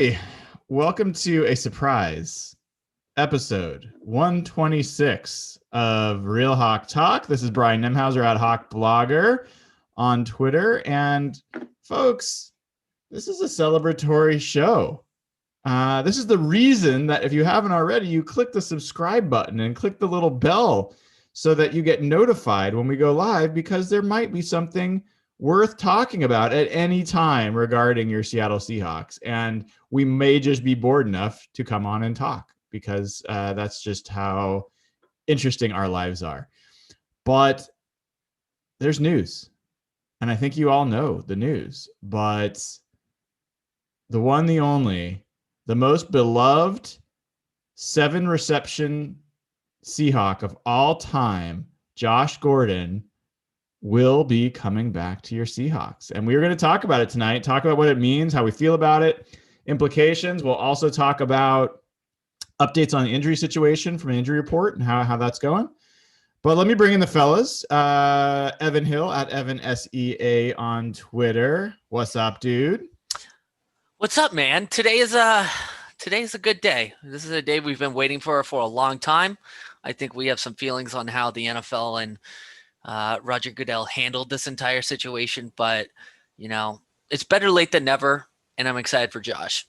Hey, welcome to a surprise episode 126 of Real Hawk Talk. This is Brian Nemhauser at Hawk Blogger on Twitter. And folks, this is a celebratory show. This is the reason that if you haven't already, you click the subscribe button and click the little bell so that you get notified when we go live, because there might be something worth talking about at any time regarding your Seattle Seahawks. And we may just be bored enough to come on and talk, because that's just how interesting our lives are. But there's news. And I think you all know the news. But the one, the only, the most beloved 7-reception Seahawk of all time, Josh Gordon, will be coming back to your Seahawks. And we're going to talk about it tonight, talk about what it means, how we feel about it, implications. We'll also talk about updates on the injury situation from an injury report and how that's going. But let me bring in the fellas. Evan Hill at Evan SEA on Twitter. What's up, dude? What's up, man? Today's a good day. This is a day we've been waiting for a long time. I think we have some feelings on how the NFL and Roger Goodell handled this entire situation, but it's better late than never, and I'm excited for Josh.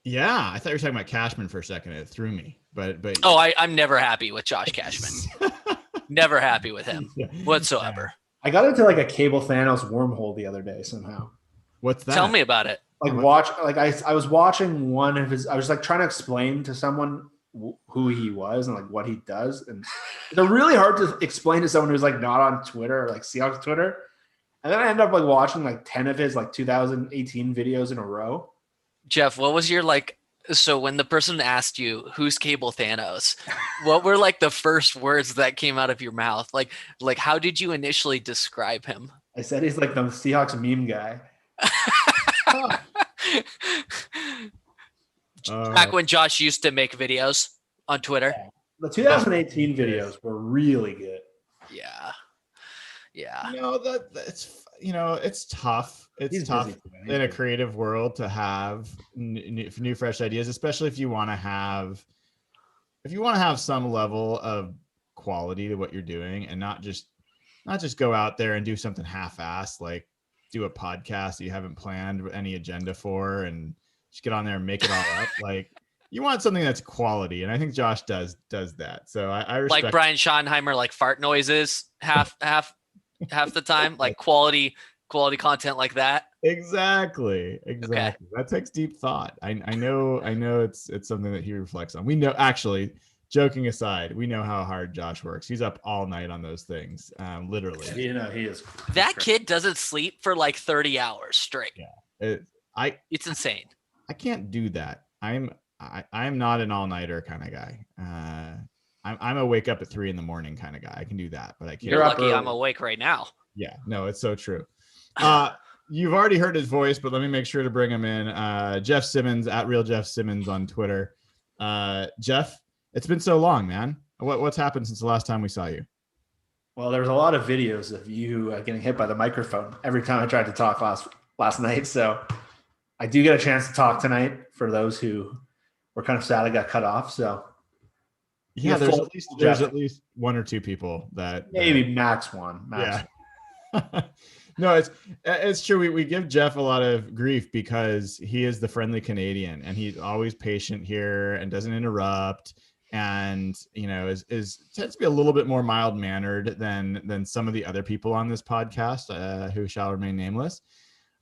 Yeah, I thought you were talking about Cashman for a second. It threw me, but I'm never happy with Josh Cashman. Never happy with him whatsoever. I got into like a Cable Thanos wormhole the other day somehow. What's that? Tell me about it. I was watching one of his. I was like trying to explain to someone who he was and like what he does, and they're really hard to explain to someone who's like not on Twitter or like Seahawks Twitter. And then I ended up like watching like 10 of his like 2018 videos in a row. Jeff, what was your so when the person asked you who's Cable Thanos, what were like the first words that came out of your mouth? Like how did you initially describe him? I said he's like the Seahawks meme guy. Back when Josh used to make videos on Twitter. Yeah. The 2018 videos were really good. Yeah. It's tough. It's tough in a creative world to have new fresh ideas, especially if you want to have some level of quality to what you're doing, and not just go out there and do something half-assed, like do a podcast that you haven't planned any agenda for and just get on there and make it all up. Like, you want something that's quality, and I think Josh does that. So I respect. Like Brian Schottenheimer, like fart noises half the time, like quality content like that. Exactly. Okay. That takes deep thought. I know it's something that he reflects on. We know, actually, joking aside, we know how hard Josh works. He's up all night on those things, literally. He is. That kid doesn't sleep for like 30 hours straight. Yeah. It's insane. I can't do that. I'm not an all-nighter kind of guy. I'm a wake up at 3 a.m. kind of guy. I can do that, but I can't. You're lucky I'm awake right now. Yeah, no, it's so true. You've already heard his voice, but let me make sure to bring him in. Jeff Simmons at Real Jeff Simmons on Twitter. Jeff, it's been so long, man. What's happened since the last time we saw you? Well, there was a lot of videos of you getting hit by the microphone every time I tried to talk last night. So I do get a chance to talk tonight for those who were kind of sad I got cut off. So yeah, there's at least one or two people that maybe max one. Yeah. No, it's true. We give Jeff a lot of grief because he is the friendly Canadian, and he's always patient here and doesn't interrupt, and is tends to be a little bit more mild mannered than some of the other people on this podcast who shall remain nameless.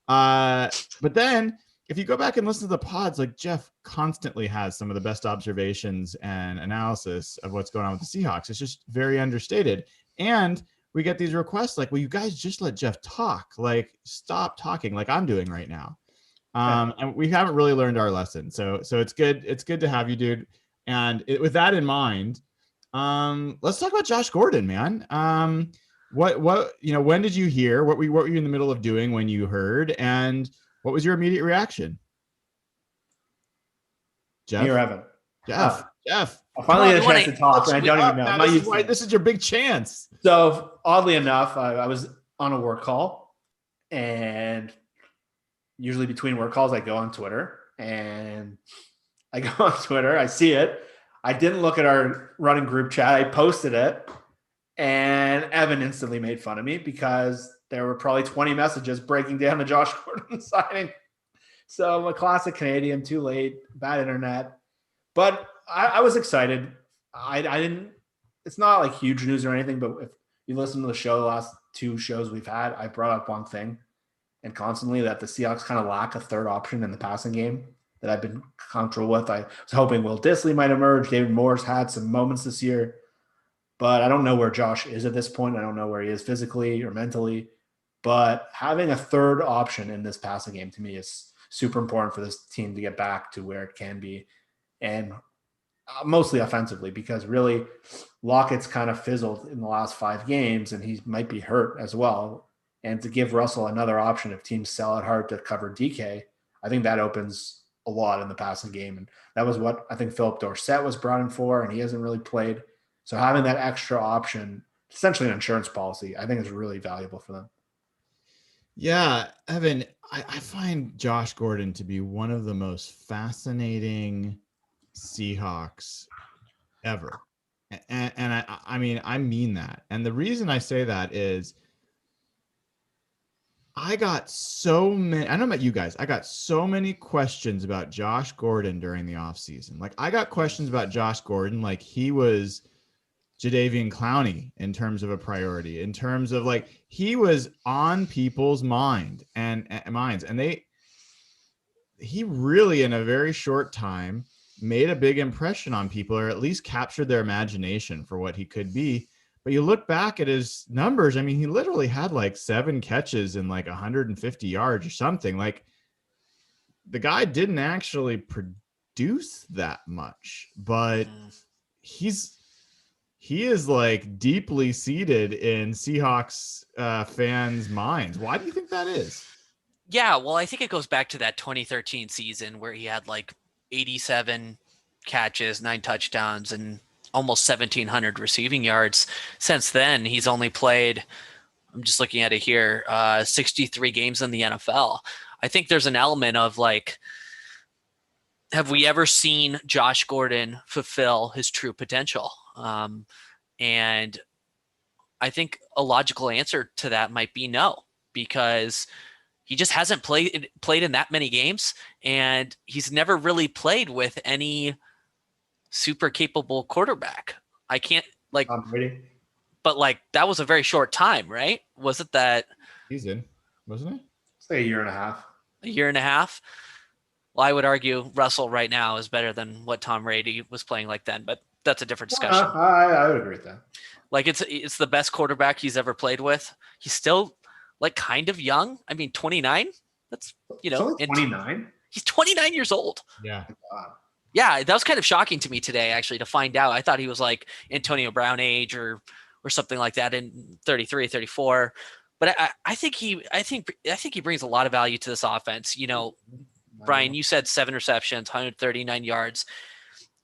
But then if you go back and listen to the pods, like, Jeff constantly has some of the best observations and analysis of what's going on with the Seahawks. It's just very understated. And we get these requests like, well, you guys just let Jeff talk, like, stop talking like I'm doing right now. And we haven't really learned our lesson. So it's good. It's good to have you, dude. And with that in mind, let's talk about Josh Gordon, man. What when did you hear? What were you in the middle of doing when you heard? And what was your immediate reaction? Jeff? Here, Evan. Jeff. I finally had a chance to talk, and I don't even know. This is your big chance. So oddly enough, I was on a work call, and usually between work calls, I go on Twitter and I see it. I didn't look at our running group chat. I posted it, and Evan instantly made fun of me because there were probably 20 messages breaking down the Josh Gordon signing. So I'm a classic Canadian, too late, bad internet. But I was excited. I didn't, it's not like huge news or anything, but if you listen to the show, the last 2 shows we've had, I brought up one thing and constantly that the Seahawks kind of lack a third option in the passing game that I've been comfortable with. I was hoping Will Dissly might emerge. David Moore's had some moments this year, but I don't know where Josh is at this point. I don't know where he is physically or mentally, but having a third option in this passing game to me is super important for this team to get back to where it can be. And mostly offensively, because really Lockett's kind of fizzled in the last 5 games and he might be hurt as well. And to give Russell another option if teams sell it hard to cover DK, I think that opens a lot in the passing game. And that was what I think Philip Dorsett was brought in for, and he hasn't really played. So having that extra option, essentially an insurance policy, I think is really valuable for them. Yeah, Evan, I find Josh Gordon to be one of the most fascinating Seahawks ever. And I mean, I mean that. And the reason I say that is I got so many, I don't know about you guys, I got so many questions about Josh Gordon during the offseason. Like I got questions about Josh Gordon like he was Jadeveon Clowney in terms of a priority, in terms of like he was on people's minds and he really in a very short time made a big impression on people, or at least captured their imagination for what he could be. But you look back at his numbers, I mean, he literally had like 7 catches and like 150 yards or something. Like the guy didn't actually produce that much, but he is like deeply seated in Seahawks fans' minds. Why do you think that is? Yeah, well, I think it goes back to that 2013 season where he had like 87 catches, 9 touchdowns, and almost 1,700 receiving yards. Since then, he's only played, I'm just looking at it here, 63 games in the NFL. I think there's an element of like, have we ever seen Josh Gordon fulfill his true potential? And I think a logical answer to that might be no, because he just hasn't played in that many games, and he's never really played with any super capable quarterback. I can't like, but like that was a very short time, right? Was it that season? Wasn't it? It's like a year and a half. A year and a half. Well, I would argue Russell right now is better than what Tom Brady was playing like then, but that's a different discussion. I would agree with that. Like it's the best quarterback he's ever played with. He's still like kind of young. I mean, 29. That's 29. He's 29 years old. Yeah. Yeah, that was kind of shocking to me today, actually, to find out. I thought he was like Antonio Brown age or something like that in 33, 34. But I think he brings a lot of value to this offense. You know, Brian, you said 7 receptions, 139 yards.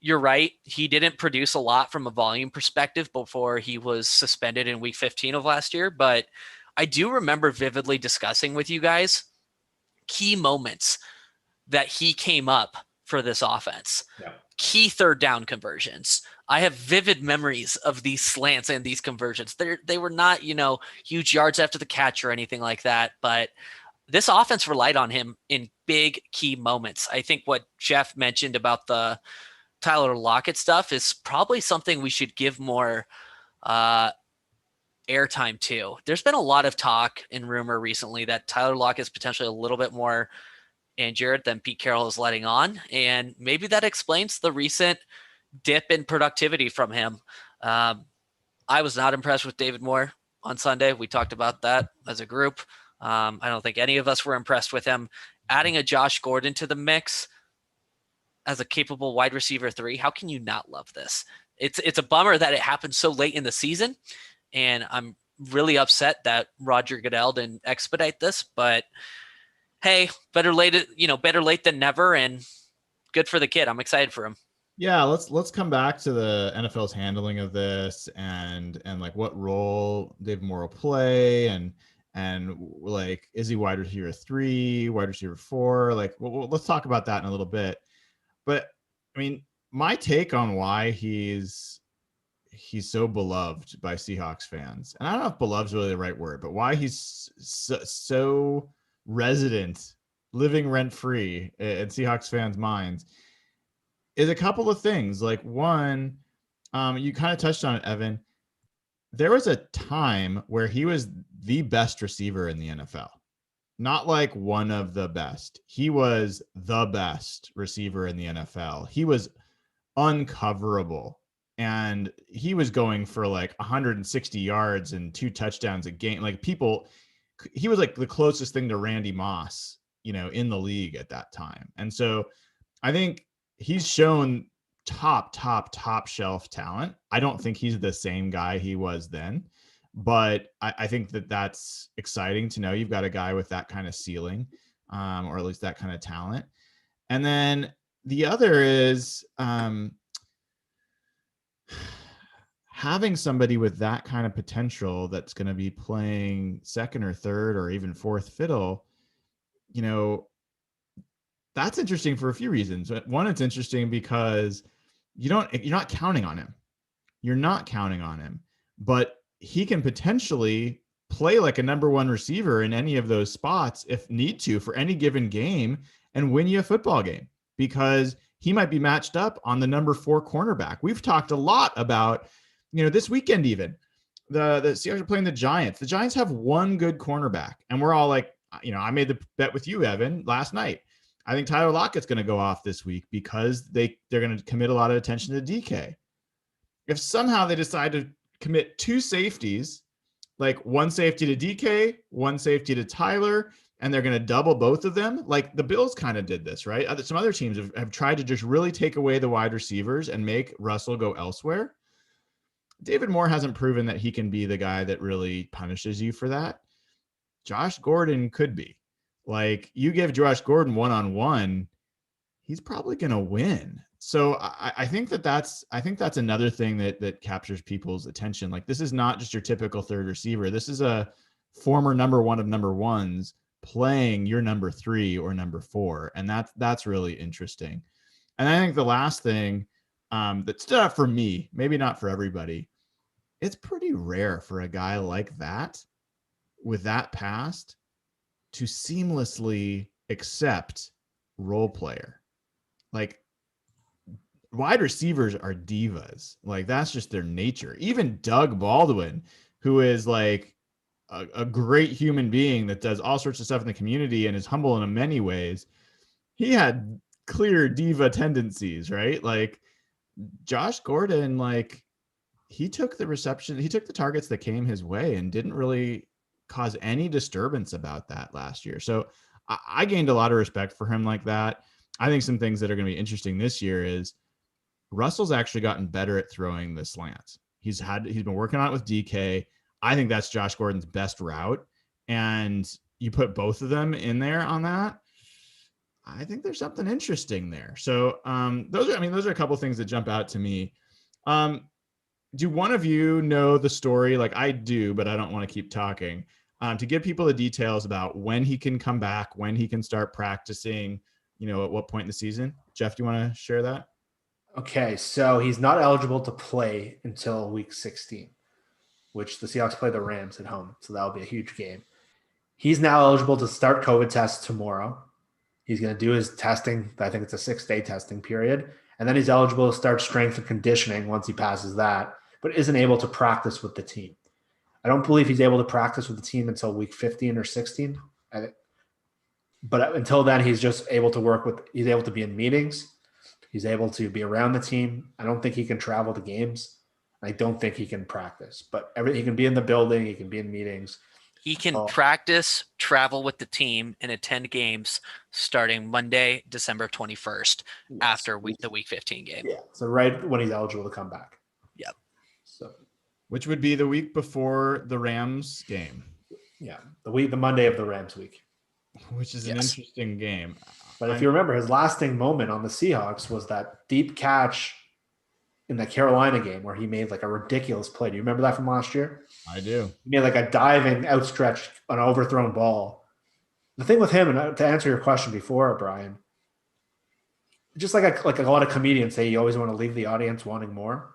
You're right. He didn't produce a lot from a volume perspective before he was suspended in week 15 of last year. But I do remember vividly discussing with you guys key moments that he came up for this offense. Yeah. Key third down conversions. I have vivid memories of these slants and these conversions. They were not, huge yards after the catch or anything like that, but this offense relied on him in big key moments. I think what Jeff mentioned about the Tyler Lockett stuff is probably something we should give more airtime to. There's been a lot of talk and rumor recently that Tyler Lockett is potentially a little bit more injured than Pete Carroll is letting on. And maybe that explains the recent dip in productivity from him. I was not impressed with David Moore on Sunday. We talked about that as a group. I don't think any of us were impressed with him. Adding a Josh Gordon to the mix as a capable wide receiver 3, how can you not love this? It's a bummer that it happened so late in the season, and I'm really upset that Roger Goodell didn't expedite this, but hey, better late than never, and good for the kid. I'm excited for him. Yeah, let's come back to the NFL's handling of this and like what role David Moore will play and And like, is he wide receiver 3, wide receiver 4? Like, well, let's talk about that in a little bit. But I mean, my take on why he's so beloved by Seahawks fans, and I don't know if beloved's really the right word, but why he's so resident, living rent free in Seahawks fans' minds, is a couple of things. Like, one, you kind of touched on it, Evan. There was a time where he was the best receiver in the NFL. Not like one of the best. He was the best receiver in the NFL. He was uncoverable. And he was going for like 160 yards and 2 touchdowns a game. Like, he was like the closest thing to Randy Moss, in the league at that time. And so I think he's shown top shelf talent. I don't think he's the same guy he was then, but I think that's exciting to know you've got a guy with that kind of ceiling, or at least that kind of talent. And then the other is having somebody with that kind of potential that's going to be playing second or third or even fourth fiddle, that's interesting for a few reasons. One, it's interesting because you're not counting on him. You're not counting on him, but he can potentially play like a number 1 receiver in any of those spots if need to for any given game and win you a football game, because he might be matched up on the number 4 cornerback. We've talked a lot about, this weekend, even the Seahawks are playing the Giants. The Giants have one good cornerback, and we're all like, I made the bet with you, Evan, last night. I think Tyler Lockett's going to go off this week because they're going to commit a lot of attention to DK. If somehow they decide to commit 2 safeties, like 1 safety to DK, 1 safety to Tyler, and they're going to double both of them, like the Bills kind of did this, right? Some other teams have tried to just really take away the wide receivers and make Russell go elsewhere. David Moore hasn't proven that he can be the guy that really punishes you for that. Josh Gordon could be. Like, you give Josh Gordon one-on-one, he's probably going to win. So I think that's another thing that captures people's attention. Like, this is not just your typical third receiver. This is a former number 1 of number 1s playing your number 3 or number 4. And that's really interesting. And I think the last thing that stood out for me, maybe not for everybody, it's pretty rare for a guy like that with that past to seamlessly accept role player. Like, wide receivers are divas. Like, that's just their nature. Even Doug Baldwin, who is like a great human being that does all sorts of stuff in the community and is humble in many ways, he had clear diva tendencies, right? Like, Josh Gordon, like, he took the targets that came his way and didn't really cause any disturbance about that last year. So I gained a lot of respect for him like that. I think some things that are going to be interesting this year is Russell's actually gotten better at throwing the slants. He's been working on it with DK. I think that's Josh Gordon's best route. And you put both of them in there on that, I think there's something interesting there. So those are a couple of things that jump out to me. Do one of you know the story? Like, I do, but I don't want to keep talking. To give people the details about when he can come back, when he can start practicing, at what point in the season. Jeff, do you want to share that? Okay, so he's not eligible to play until week 16, which the Seahawks play the Rams at home. So that'll be a huge game. He's now eligible to start COVID tests tomorrow. He's going to do his testing. I think it's a 6-day testing period. And then he's eligible to start strength and conditioning once he passes that, but isn't able to practice with the team. I don't believe he's able to practice with the team until week 15 or 16. But until then, he's just able to he's able to be in meetings. He's able to be around the team. I don't think he can travel to games. I don't think he can practice, but he can be in the building. He can be in meetings. He can practice, travel with the team, and attend games starting Monday, December 21st, after the week 15 game. Yeah, so right when he's eligible to come back. Yep. So, which would be the week before the Rams game. Yeah, the Monday of the Rams week. Which is an interesting game. But if you remember, his lasting moment on the Seahawks was that deep catch in the Carolina game where he made like a ridiculous play. Do you remember that from last year? I do. He made like a diving, outstretched, an overthrown ball. The thing with him, and to answer your question before, Brian, just like a lot of comedians say, you always want to leave the audience wanting more.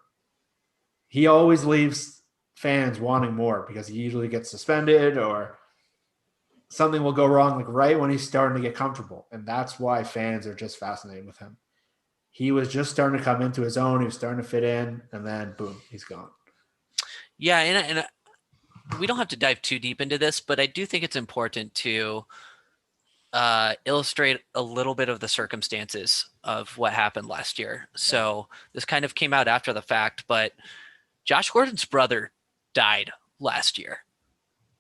He always leaves fans wanting more because he usually gets suspended or something will go wrong like right when he's starting to get comfortable. And that's why fans are just fascinated with him. He was just starting to come into his own. He was starting to fit in, and then boom, he's gone. Yeah, and we don't have to dive too deep into this, but I do think it's important to illustrate a little bit of the circumstances of what happened last year. So this kind of came out after the fact, but Josh Gordon's brother died last year.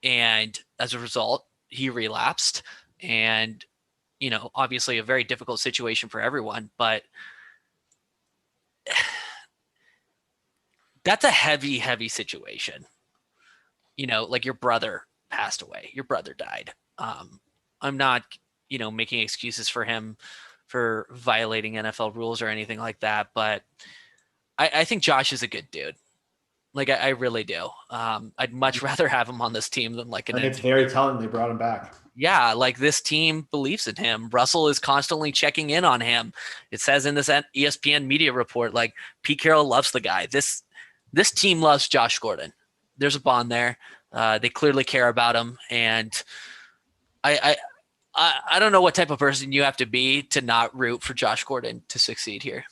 And as a result, he relapsed, and, you know, obviously a very difficult situation for everyone, but that's a heavy, heavy situation. You know, like your brother passed away, your brother died. I'm not, you know, making excuses for him for violating NFL rules or anything like that, but I think Josh is a good dude. Like, I really do. I'd much rather have him on this team than like and it's very telling they brought him back. Yeah, like this team believes in him. Russell is constantly checking in on him. It says in this ESPN media report, like, Pete Carroll loves the guy. This team loves Josh Gordon. There's a bond there. They clearly care about him, and I don't know what type of person you have to be to not root for Josh Gordon to succeed here.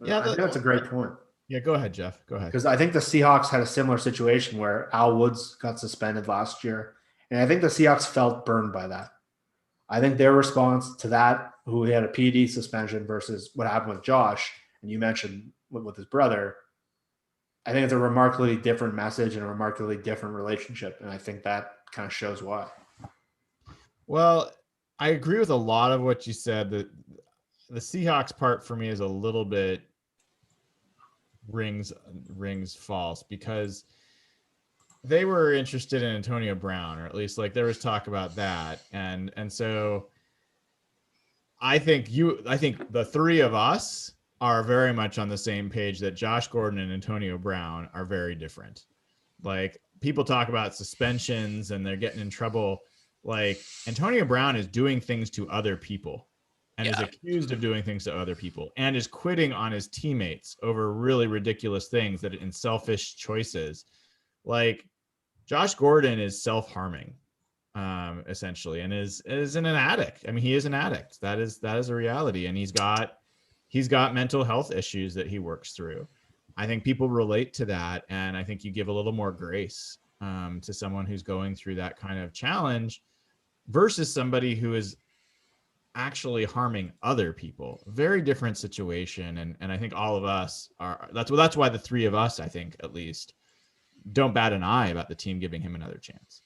Yeah, I think that's a great point. Yeah, go ahead, Jeff. Go ahead. Because I think the Seahawks had a similar situation where Al Woods got suspended last year. And I think the Seahawks felt burned by that. I think their response to that, who had a PD suspension versus what happened with Josh, and you mentioned with his brother, I think it's a remarkably different message and a remarkably different relationship. And I think that kind of shows why. Well, I agree with a lot of what you said. The Seahawks part for me is a little bit rings false, because they were interested in Antonio Brown, or at least like there was talk about that. And so I think the three of us are very much on the same page that Josh Gordon and Antonio Brown are very different. Like, people talk about suspensions and they're getting in trouble. Like, Antonio Brown is doing things to other people and is accused of doing things to other people and is quitting on his teammates over really ridiculous things that in selfish choices. Like, Josh Gordon is self-harming, essentially, and is an addict. I mean, he is an addict. That is a reality. And he's got mental health issues that he works through. I think people relate to that. And I think you give a little more grace to someone who's going through that kind of challenge versus somebody who is actually harming other people. Very different situation. And I think all of us are, that's why the three of us, I think, at least, don't bat an eye about the team giving him another chance.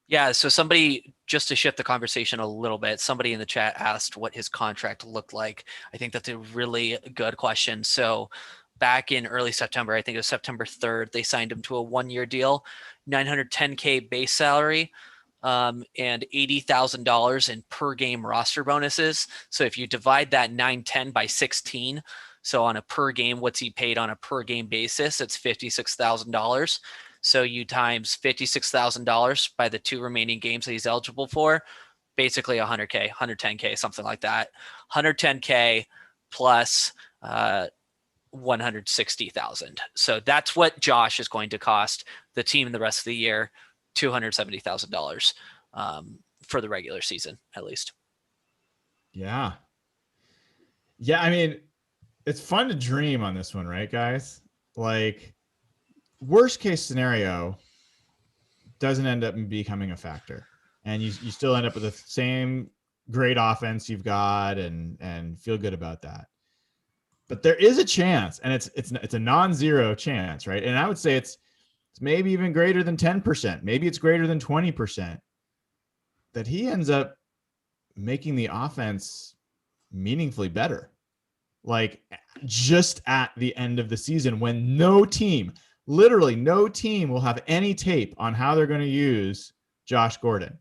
Yeah, so somebody, just to shift the conversation a little bit, somebody in the chat asked what his contract looked like. I think that's a really good question. So back in early September, I think it was September 3rd, they signed him to a 1-year deal, $910K base salary, and $80,000 in per game roster bonuses. So if you divide that 910 by 16, so on a per game, what's he paid on a per game basis? It's $56,000. So you times $56,000 by the 2 remaining games that he's eligible for, basically 100K, 110K, something like that. 110K plus 160,000. So that's what Josh is going to cost the team in the rest of the year, $270,000 for the regular season, at least. Yeah. Yeah, I mean, it's fun to dream on this one, right, guys? Like, worst case scenario doesn't end up becoming a factor, and you still end up with the same great offense you've got and feel good about that. But there is a chance, and it's a non-zero chance, right? And I would say it's maybe even greater than 10%. Maybe it's greater than 20% that he ends up making the offense meaningfully better. Like, just at the end of the season, when literally no team will have any tape on how they're going to use Josh Gordon.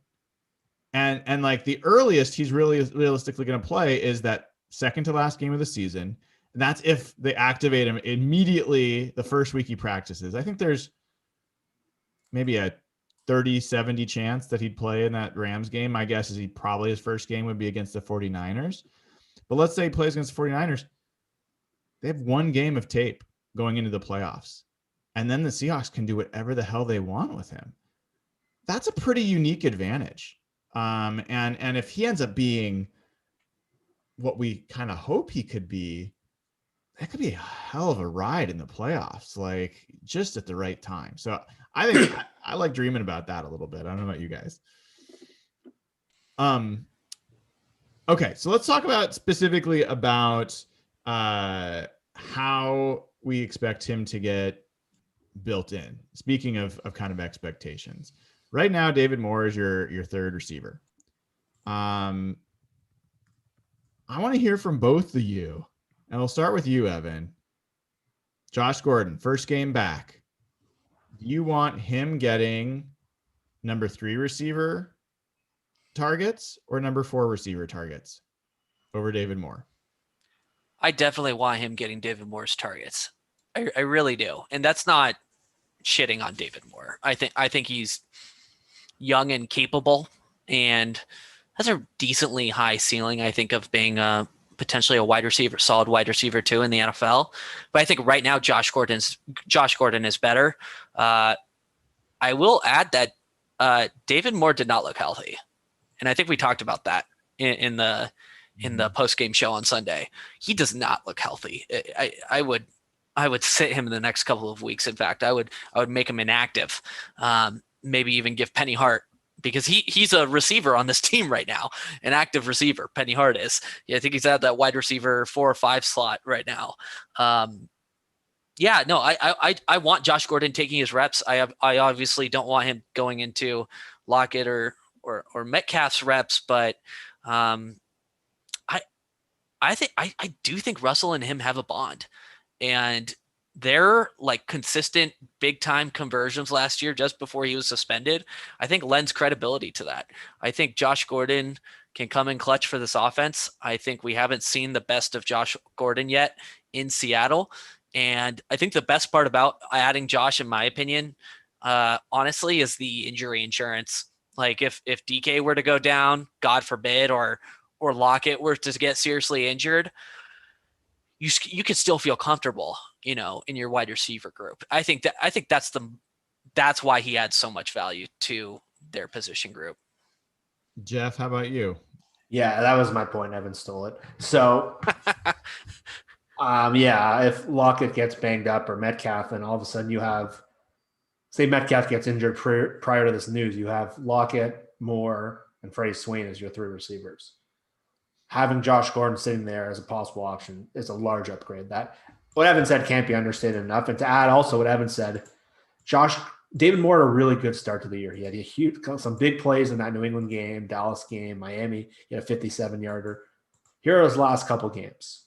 And like, the earliest he's really realistically going to play is that second to last game of the season. And that's if they activate him immediately the first week he practices. I think there's maybe a 30-70 chance that he'd play in that Rams game. My guess is his first game would be against the 49ers. But let's say he plays against the 49ers. They have one game of tape going into the playoffs. And then the Seahawks can do whatever the hell they want with him. That's a pretty unique advantage. And if he ends up being what we kind of hope he could be, that could be a hell of a ride in the playoffs, like just at the right time. So I think I like dreaming about that a little bit. I don't know about you guys. Okay, so let's talk about specifically about how we expect him to get built in. Speaking of kind of expectations, right now, David Moore is your third receiver. I want to hear from both of you, and we'll start with you, Evan. Josh Gordon, first game back. Do you want him getting number 3 receiver targets or number 4 receiver targets over David Moore? I definitely want him getting David Moore's targets. I really do. And that's not shitting on David Moore. I think he's young and capable and has a decently high ceiling, I think, of being potentially a wide receiver, solid wide receiver too in the NFL. But I think right now Josh Gordon is better. I will add that David Moore did not look healthy. And I think we talked about that in the post-game show on Sunday. He does not look healthy. I would sit him in the next couple of weeks. In fact, I would make him inactive. Maybe even give Penny Hart, because he's a receiver on this team right now, an active receiver. Penny Hart is. Yeah, I think he's at that wide receiver 4 or 5 slot right now. Yeah, no, I want Josh Gordon taking his reps. I obviously don't want him going into Lockett or Metcalf's reps, but I do think Russell and him have a bond, and their like consistent big time conversions last year just before he was suspended, I think lends credibility to that. I think Josh Gordon can come in clutch for this offense. I think we haven't seen the best of Josh Gordon yet in Seattle. And I think the best part about adding Josh, in my opinion, honestly, is the injury insurance. Like if DK were to go down, God forbid, or Lockett were to get seriously injured, you could still feel comfortable, in your wide receiver group. I think that's why he adds so much value to their position group. Jeff, how about you? Yeah, that was my point. Evan stole it. So, if Lockett gets banged up or Metcalf, and all of a sudden you have, say Metcalf gets injured prior to this news, you have Lockett, Moore, and Freddie Swain as your 3 receivers. Having Josh Gordon sitting there as a possible option is a large upgrade. That what Evan said can't be understated enough. And to add also what Evan said, David Moore had a really good start to the year. He had some big plays in that New England game, Dallas game, Miami. He had a 57-yarder. Here are his last couple games.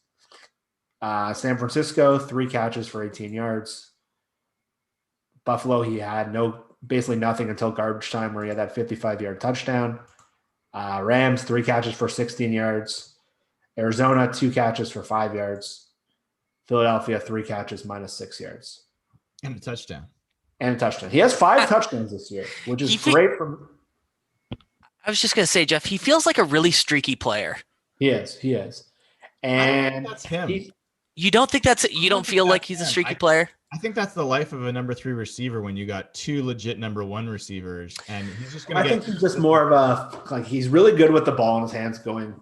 San Francisco, 3 catches for 18 yards. Buffalo, he had basically nothing until garbage time where he had that 55-yard touchdown. Rams, 3 catches for 16 yards. Arizona, 2 catches for 5 yards. Philadelphia, 3 catches minus 6 yards. And a touchdown. He has 5 touchdowns this year, which is great. I was just going to say, Jeff, he feels like a really streaky player. He is. And that's him. You don't think you don't feel like he's a streaky player? I think that's the life of a number 3 receiver when you got 2 legit number 1 receivers, and he's just going to think he's just more of he's really good with the ball in his hands going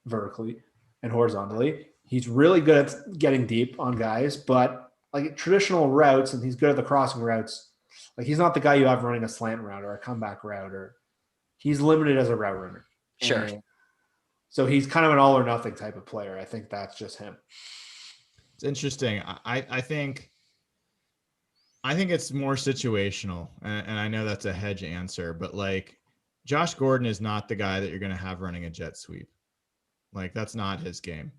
vertically and horizontally. He's really good at getting deep on guys, but like traditional routes, and he's good at the crossing routes. Like he's not the guy you have running a slant route or a comeback route, or he's limited as a route runner. Sure. And so he's kind of an all or nothing type of player. I think that's just him. It's interesting. I think it's more situational, and I know that's a hedge answer, but like Josh Gordon is not the guy that you're going to have running a jet sweep. Like that's not his game.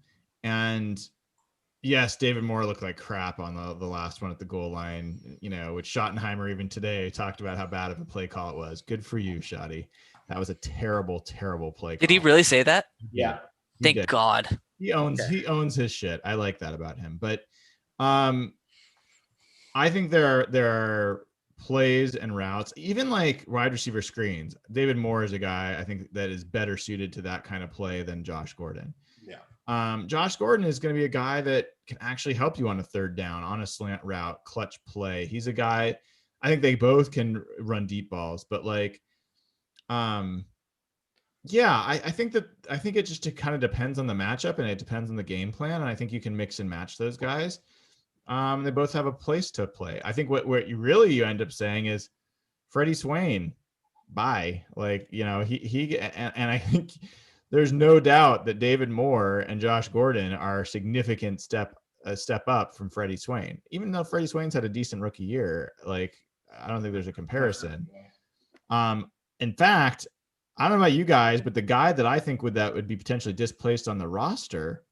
And yes, David Moore looked like crap on the last one at the goal line, which Schottenheimer even today talked about how bad of a play call it was. Good for you, Shotty. That was a terrible, terrible play call. Did he really say that? Yeah. Thank God. He owns his shit. I like that about him. But I think there are plays and routes, even like wide receiver screens. David Moore is a guy I think that is better suited to that kind of play than Josh Gordon. Yeah. Josh Gordon is going to be a guy that can actually help you on a third down, on a slant route, clutch play. He's a guy, I think they both can run deep balls, but like, yeah, I think it just kind of depends on the matchup and it depends on the game plan. And I think you can mix and match those guys. They both have a place to play. I think what you end up saying is Freddie Swain, bye. Like, he and I think there's no doubt that David Moore and Josh Gordon are a significant step up from Freddie Swain. Even though Freddie Swain's had a decent rookie year, like I don't think there's a comparison. In fact, I don't know about you guys, but the guy that I think would be potentially displaced on the roster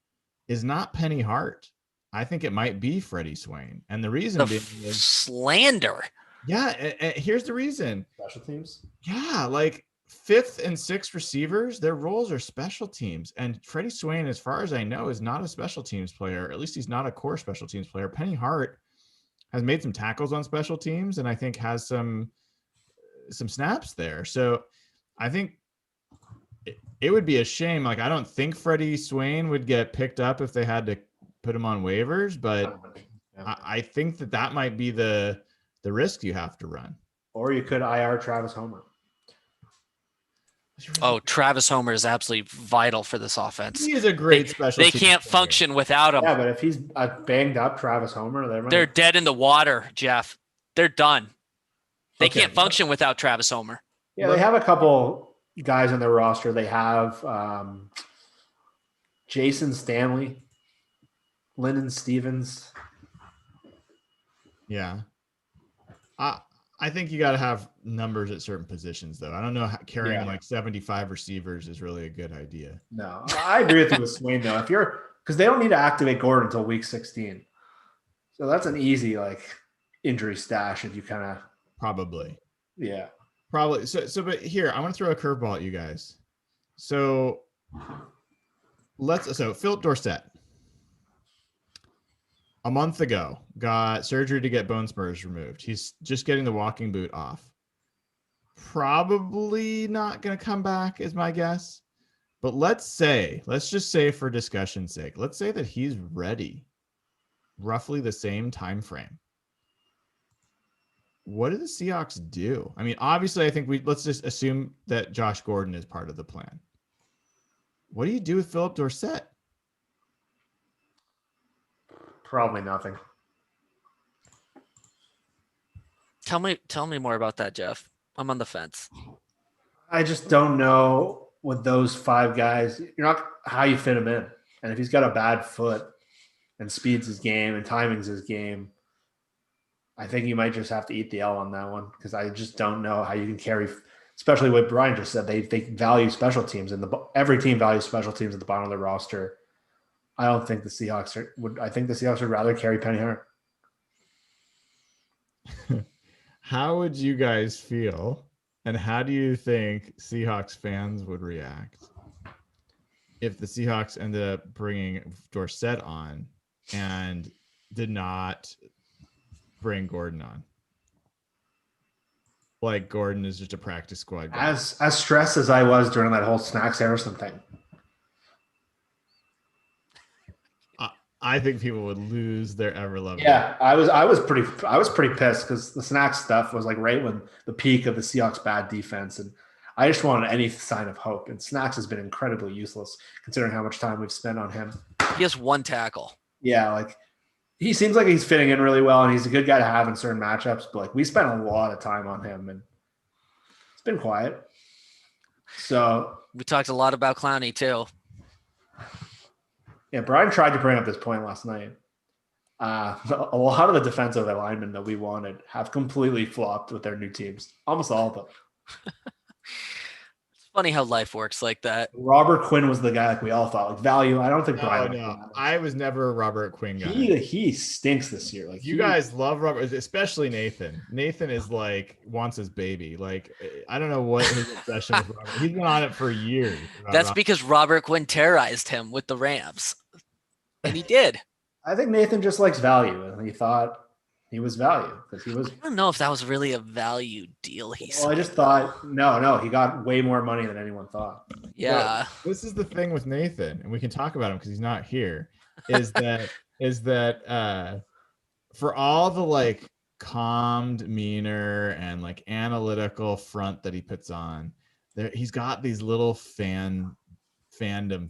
is not Penny Hart. I think it might be Freddie Swain. And the reason being is slander. Yeah. Here's the reason. Special teams. Yeah. Like 5th and 6th receivers, their roles are special teams. And Freddie Swain, as far as I know, is not a special teams player. At least he's not a core special teams player. Penny Hart has made some tackles on special teams and I think has some snaps there. So I think it would be a shame. Like, I don't think Freddie Swain would get picked up if they had to put him on waivers, but I think that might be the risk you have to run. Or you could IR Travis Homer. Oh, Travis Homer is absolutely vital for this offense. He is a great special. They can't function without him. Yeah, but if he's banged up Travis Homer, they're dead in the water, Jeff. They're done. They can't function without Travis Homer. Yeah, they have a couple guys on their roster. They have Jason Stanley, Lyndon Stevens. Yeah. I think you got to have numbers at certain positions, though. I don't know how carrying like 75 receivers is really a good idea. No, I agree with you with Swain, though. Because they don't need to activate Gordon until week 16. So that's an easy injury stash if you kind of probably. Yeah. Probably. So, but here, I want to throw a curveball at you guys. So Philip Dorsett, a month ago, got surgery to get bone spurs removed. He's just getting the walking boot off. Probably not going to come back is my guess. But let's just say for discussion's sake, let's say that he's ready roughly the same time frame. What do the Seahawks do? I mean, obviously, I think let's just assume that Josh Gordon is part of the plan. What do you do with Philip Dorsett? Probably nothing. Tell me more about that, Jeff. I'm on the fence. I just don't know with those 5 guys. You're not how you fit him in. And if he's got a bad foot and speed's his game and timing's his game, I think you might just have to eat the L on that one because I just don't know how you can carry, especially what Brian just said. They value special teams and every team values special teams at the bottom of the roster. I don't think the Seahawks would. I think the Seahawks would rather carry Penny Hart. How would you guys feel, and how do you think Seahawks fans would react if the Seahawks ended up bringing Dorsett on and did not bring Gordon on? Like Gordon is just a practice squad guy. As stressed as I was during that whole Snacks Harrison thing. I think people would lose their ever loving. Yeah, I was pretty pissed because the Snacks stuff was right when the peak of the Seahawks' bad defense, and I just wanted any sign of hope. And Snacks has been incredibly useless considering how much time we've spent on him. He has 1 tackle. Yeah, he seems like he's fitting in really well, and he's a good guy to have in certain matchups. But we spent a lot of time on him, and it's been quiet. So we talked a lot about Clowney too. Yeah, Brian tried to bring up this point last night. A lot of the defensive linemen that we wanted have completely flopped with their new teams. Almost all of them. It's funny how life works like that. Robert Quinn was the guy we all thought. Value. I don't think Brian. No. I was never a Robert Quinn guy. He stinks this year. You guys love Robert, especially Nathan. Nathan is wants his baby. I don't know what his obsession with Robert. He's been on it for years. That's because Robert Quinn terrorized him with the Rams. And he did. I think Nathan just likes value, and he thought he was value because he was. I don't know if that was really a value deal. Well, I just thought no, he got way more money than anyone thought. Yeah. But this is the thing with Nathan, and we can talk about him because he's not here. Is that for all the like calm demeanor and like analytical front that he puts on, he's got these little fandom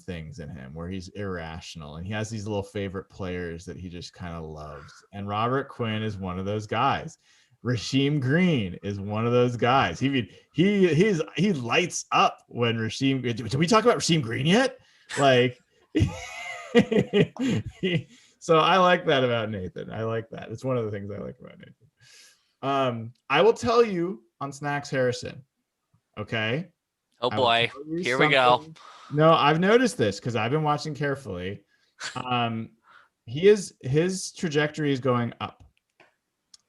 things in him where he's irrational, and he has these little favorite players that he just kind of loves. And Robert Quinn is one of those guys. Rasheem Green is one of those guys. He lights up when Rasheem. Did we talk about Rasheem Green yet? Like, so I like that about Nathan. I like that. It's one of the things I like about Nathan. I will tell you on Snacks Harrison. Okay. Oh boy, here we go. No, I've noticed this because I've been watching carefully. His trajectory is going up.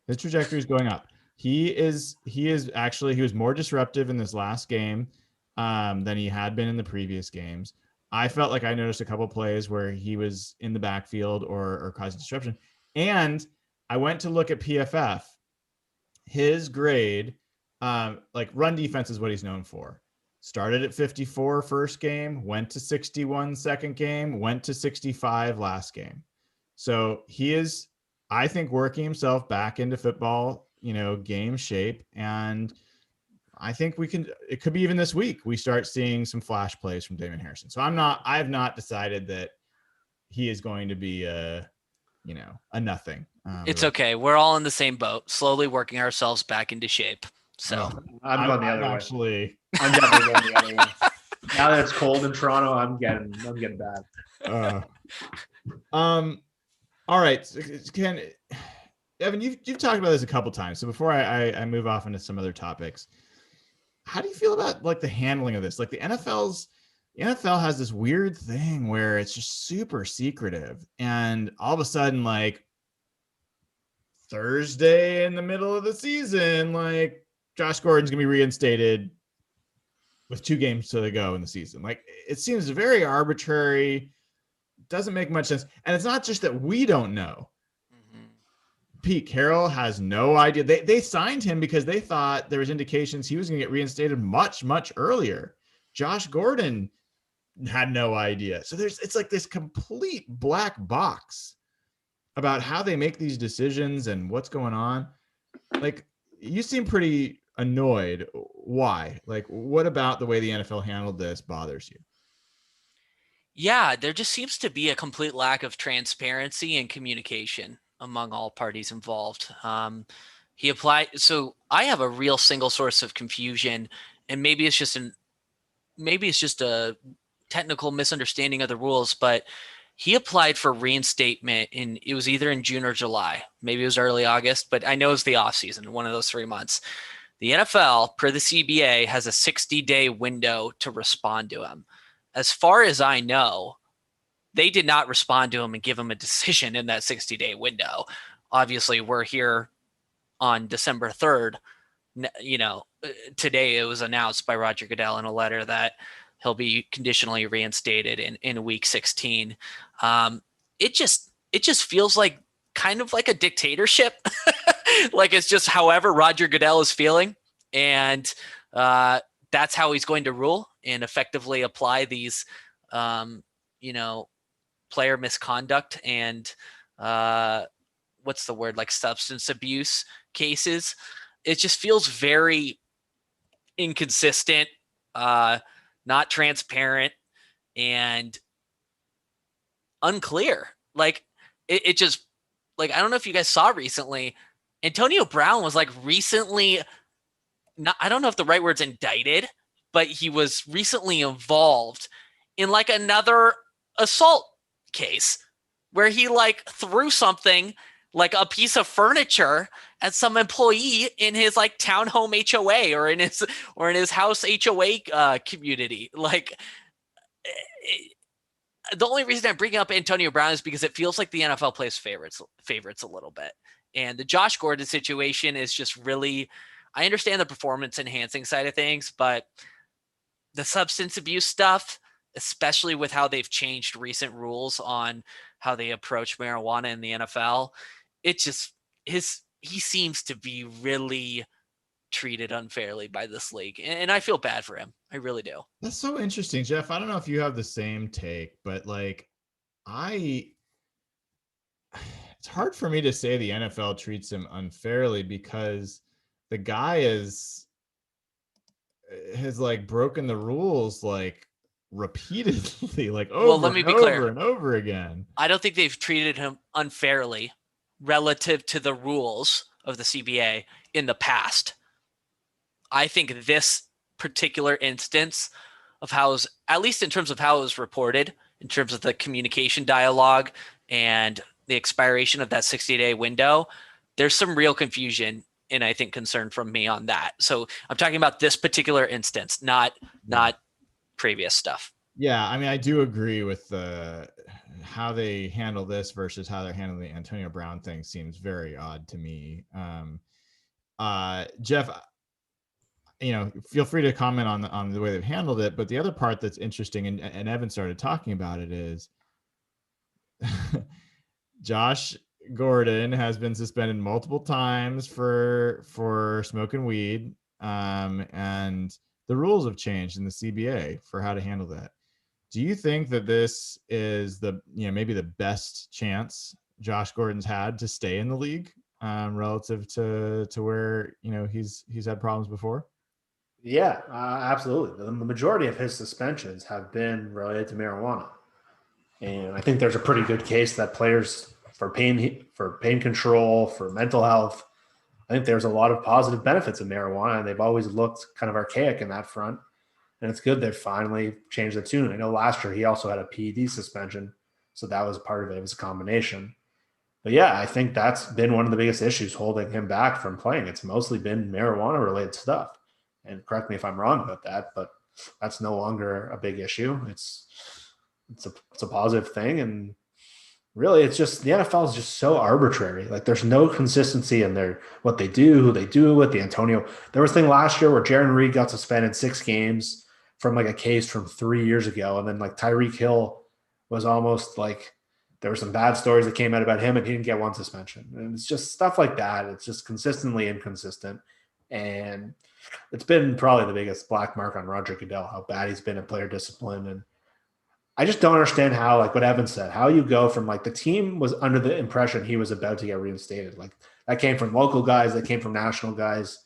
His trajectory is going up. He was more disruptive in this last game than he had been in the previous games. I felt like I noticed a couple plays where he was in the backfield or causing disruption. And I went to look at PFF. His grade, like run defense is what he's known for. Started at 54 first game, went to 61 second game, went to 65 last game. So he is, I think, working himself back into football, game shape. And I think it could be even this week, we start seeing some flash plays from Damon Harrison. So I have not decided that he is going to be a nothing. It's okay. We're all in the same boat, slowly working ourselves back into shape. So I'm going the other way. I'm definitely going the other way. Now that it's cold in Toronto, I'm getting bad. All right. Evan, you've talked about this a couple times. So before I move off into some other topics, how do you feel about like the handling of this? Like the NFL has this weird thing where it's just super secretive, and all of a sudden, like Thursday in the middle of the season, like Josh Gordon's gonna be reinstated with 2 games to go in the season. Like it seems very arbitrary, doesn't make much sense. And it's not just that we don't know. Pete Carroll has no idea. They signed him because they thought there was indications he was going to get reinstated much, much earlier. Josh Gordon had no idea. So it's like this complete black box about how they make these decisions and what's going on. Like, you seem pretty annoyed. Why? Like, what about the way the NFL handled this bothers you? Yeah, there just seems to be a complete lack of transparency and communication among all parties involved. He applied. So I have a real single source of confusion, and maybe it's just a technical misunderstanding of the rules, but he applied for reinstatement it was either in June or July. Maybe it was early August, but I know it was the off season, one of those 3 months. The NFL, per the CBA, has a 60-day window to respond to him. As far as I know, they did not respond to him and give him a decision in that 60-day window. Obviously, we're here on December 3rd. Today it was announced by Roger Goodell in a letter that he'll be conditionally reinstated in week 16. It just feels like kind of like a dictatorship. Like it's just however Roger Goodell is feeling. And that's how he's going to rule and effectively apply these, player misconduct and what's the word, like substance abuse cases. It just feels very inconsistent, not transparent, and unclear. Like it just, like, I don't know if you guys saw recently, Antonio Brown was like recently, I don't know if the right word's indicted, but he was recently involved in like another assault case where he like threw something like a piece of furniture at some employee in his like townhome HOA or in his house HOA community. Like the only reason I'm bringing up Antonio Brown is because it feels like the NFL plays favorites a little bit. And the Josh Gordon situation is just really, I understand the performance enhancing side of things, but the substance abuse stuff, especially with how they've changed recent rules on how they approach marijuana in the NFL. It just he seems to be really treated unfairly by this league, and I feel bad for him. I really do. That's so interesting, Jeff. I don't know if you have the same take, but like it's hard for me to say the NFL treats him unfairly because the guy has like broken the rules like repeatedly, like over let me and be over clear. and over again. I don't think they've treated him unfairly relative to the rules of the CBA in the past. I think this particular instance of at least in terms of how it was reported, in terms of the communication dialogue and the expiration of that 60-day window, there's some real confusion and I think concern from me on that. So I'm talking about this particular instance, not previous stuff. Yeah, I mean, I do agree with how they handle this versus how they're handling the Antonio Brown thing seems very odd to me. Jeff, feel free to comment on the way they've handled it. But the other part that's interesting, and Evan started talking about it, is Josh Gordon has been suspended multiple times for smoking weed, and the rules have changed in the CBA for how to handle that. Do you think that this is maybe the best chance Josh Gordon's had to stay in the league relative to where he's had problems before? Yeah, absolutely. The majority of his suspensions have been related to marijuana, and I think there's a pretty good case that players for pain control, for mental health, I think there's a lot of positive benefits of marijuana, and they've always looked kind of archaic in that front. And it's good they've finally changed the tune. I know last year he also had a PED suspension, so that was part of it. It was a combination. But yeah, I think that's been one of the biggest issues holding him back from playing. It's mostly been marijuana-related stuff. And correct me if I'm wrong about that, but that's no longer a big issue. It's a positive thing. And really, it's just the NFL is just so arbitrary. Like there's no consistency in what they do, who they do it with. The Antonio, there was a thing last year where Jaron Reed got suspended 6 games from like a case from 3 years ago. And then like Tyreek Hill was almost like there were some bad stories that came out about him and he didn't get 1 suspension. And it's just stuff like that. It's just consistently inconsistent. And it's been probably the biggest black mark on Roger Goodell, how bad he's been at player discipline. And I just don't understand how, like what Evan said, how you go from like the team was under the impression he was about to get reinstated. Like that came from local guys, that came from national guys.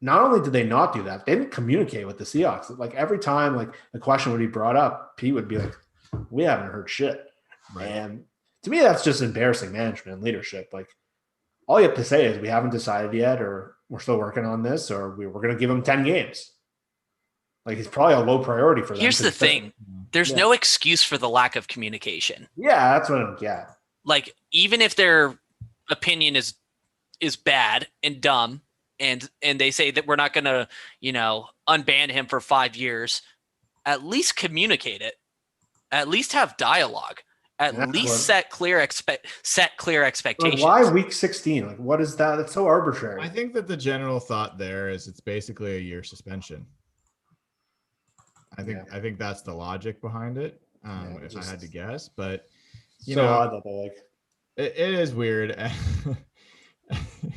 Not only did they not do that, they didn't communicate with the Seahawks. Like every time like the question would be brought up, Pete would be like, we haven't heard shit. Right. And to me, that's just embarrassing management and leadership. Like all you have to say is we haven't decided yet, or we're still working on this, or we're going to give him 10 games. Like he's probably a low priority for them. Here's the thing. There's no excuse for the lack of communication. Yeah, that's what I'm getting. Like even if their opinion is bad and dumb and they say that we're not going to, unban him for 5 years, at least communicate it. At least have dialogue. At least set clear expectations. Like why week 16? Like what is that? That's so arbitrary. I think that the general thought there is it's basically a year suspension. I think that's the logic behind it. If I had to guess, but odd that they're like it is weird.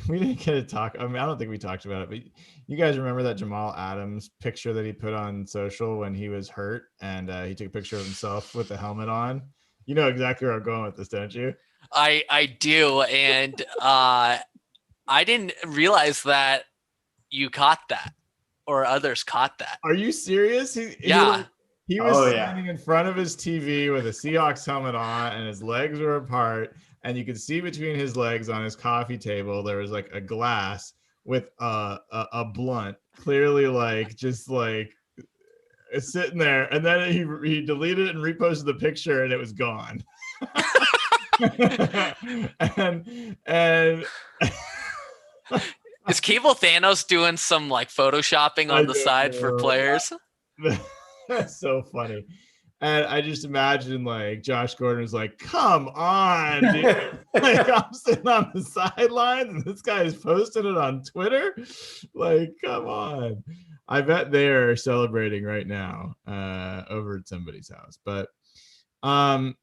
We didn't get to talk. I mean, I don't think we talked about it, but you guys remember that Jamal Adams picture that he put on social when he was hurt, and he took a picture of himself with the helmet on. You know exactly where I'm going with this, don't you? I do, and I didn't realize that you caught that. Or others caught that. Are you serious? He was standing in front of his TV with a Seahawks helmet on, and his legs were apart, and you could see between his legs on his coffee table there was like a glass with a blunt, clearly like just like sitting there, and then he deleted it and reposted the picture, and it was gone. and Is Cable Thanos doing some like photoshopping on the side for players? That's so funny. And I just imagine like Josh Gordon was like, come on, dude. Like I'm sitting on the sidelines and this guy is posting it on Twitter. Like, come on. I bet they're celebrating right now over at somebody's house. But all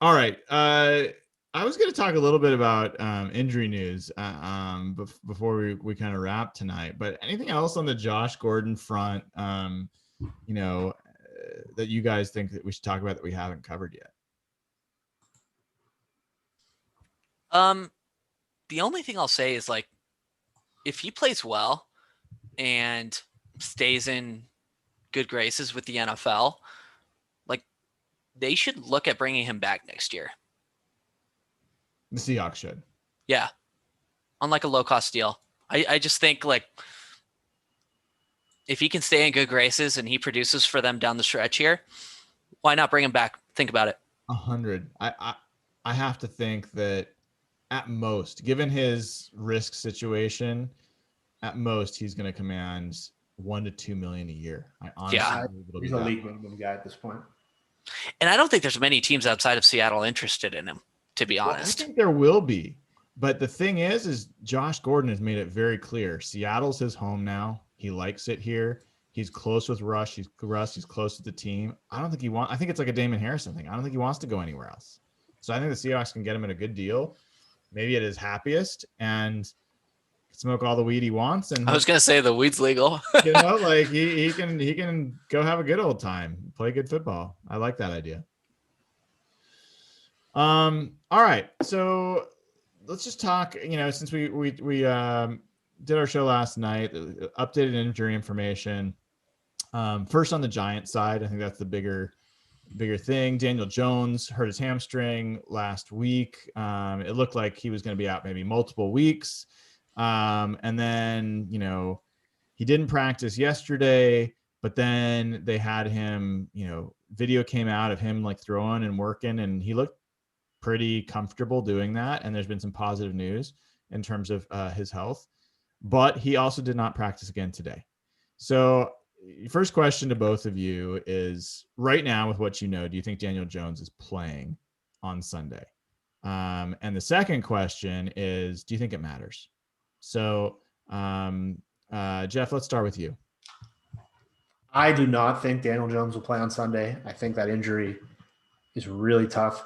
right. I was going to talk a little bit about injury news before we kind of wrap tonight. But anything else on the Josh Gordon front, that you guys think that we should talk about that we haven't covered yet? The only thing I'll say is, like, if he plays well and stays in good graces with the NFL, like, they should look at bringing him back next year. The Seahawks should. Yeah. On like a low cost deal. I just think, like, if he can stay in good graces and he produces for them down the stretch here, why not bring him back? Think about it. 100. I have to think that at most, given his risk situation, at most he's going to command $1 to $2 million a year. I honestly he's a league minimum guy at this point. And I don't think there's many teams outside of Seattle interested in him, to be honest. I think there will be. But the thing is Josh Gordon has made it very clear. Seattle's his home now. He likes it here. He's close with Rush. He's close with the team. I think it's like a Damon Harrison thing. I don't think he wants to go anywhere else. So I think the Seahawks can get him at a good deal, maybe at his happiest, and smoke all the weed he wants. And I was going to say the weed's legal. Like he can go have a good old time, play good football. I like that idea. All right. So let's just talk, since we did our show last night, updated injury information. First on the Giants side, I think that's the bigger thing. Daniel Jones hurt his hamstring last week. It looked like he was going to be out maybe multiple weeks. And then, he didn't practice yesterday, but then they had him, video came out of him like throwing and working, and he looked pretty comfortable doing that. And there's been some positive news in terms of his health, but he also did not practice again today. So first question to both of you is, right now with what do you think Daniel Jones is playing on Sunday? And the second question is, do you think it matters? So Jeff, let's start with you. I do not think Daniel Jones will play on Sunday. I think that injury is really tough.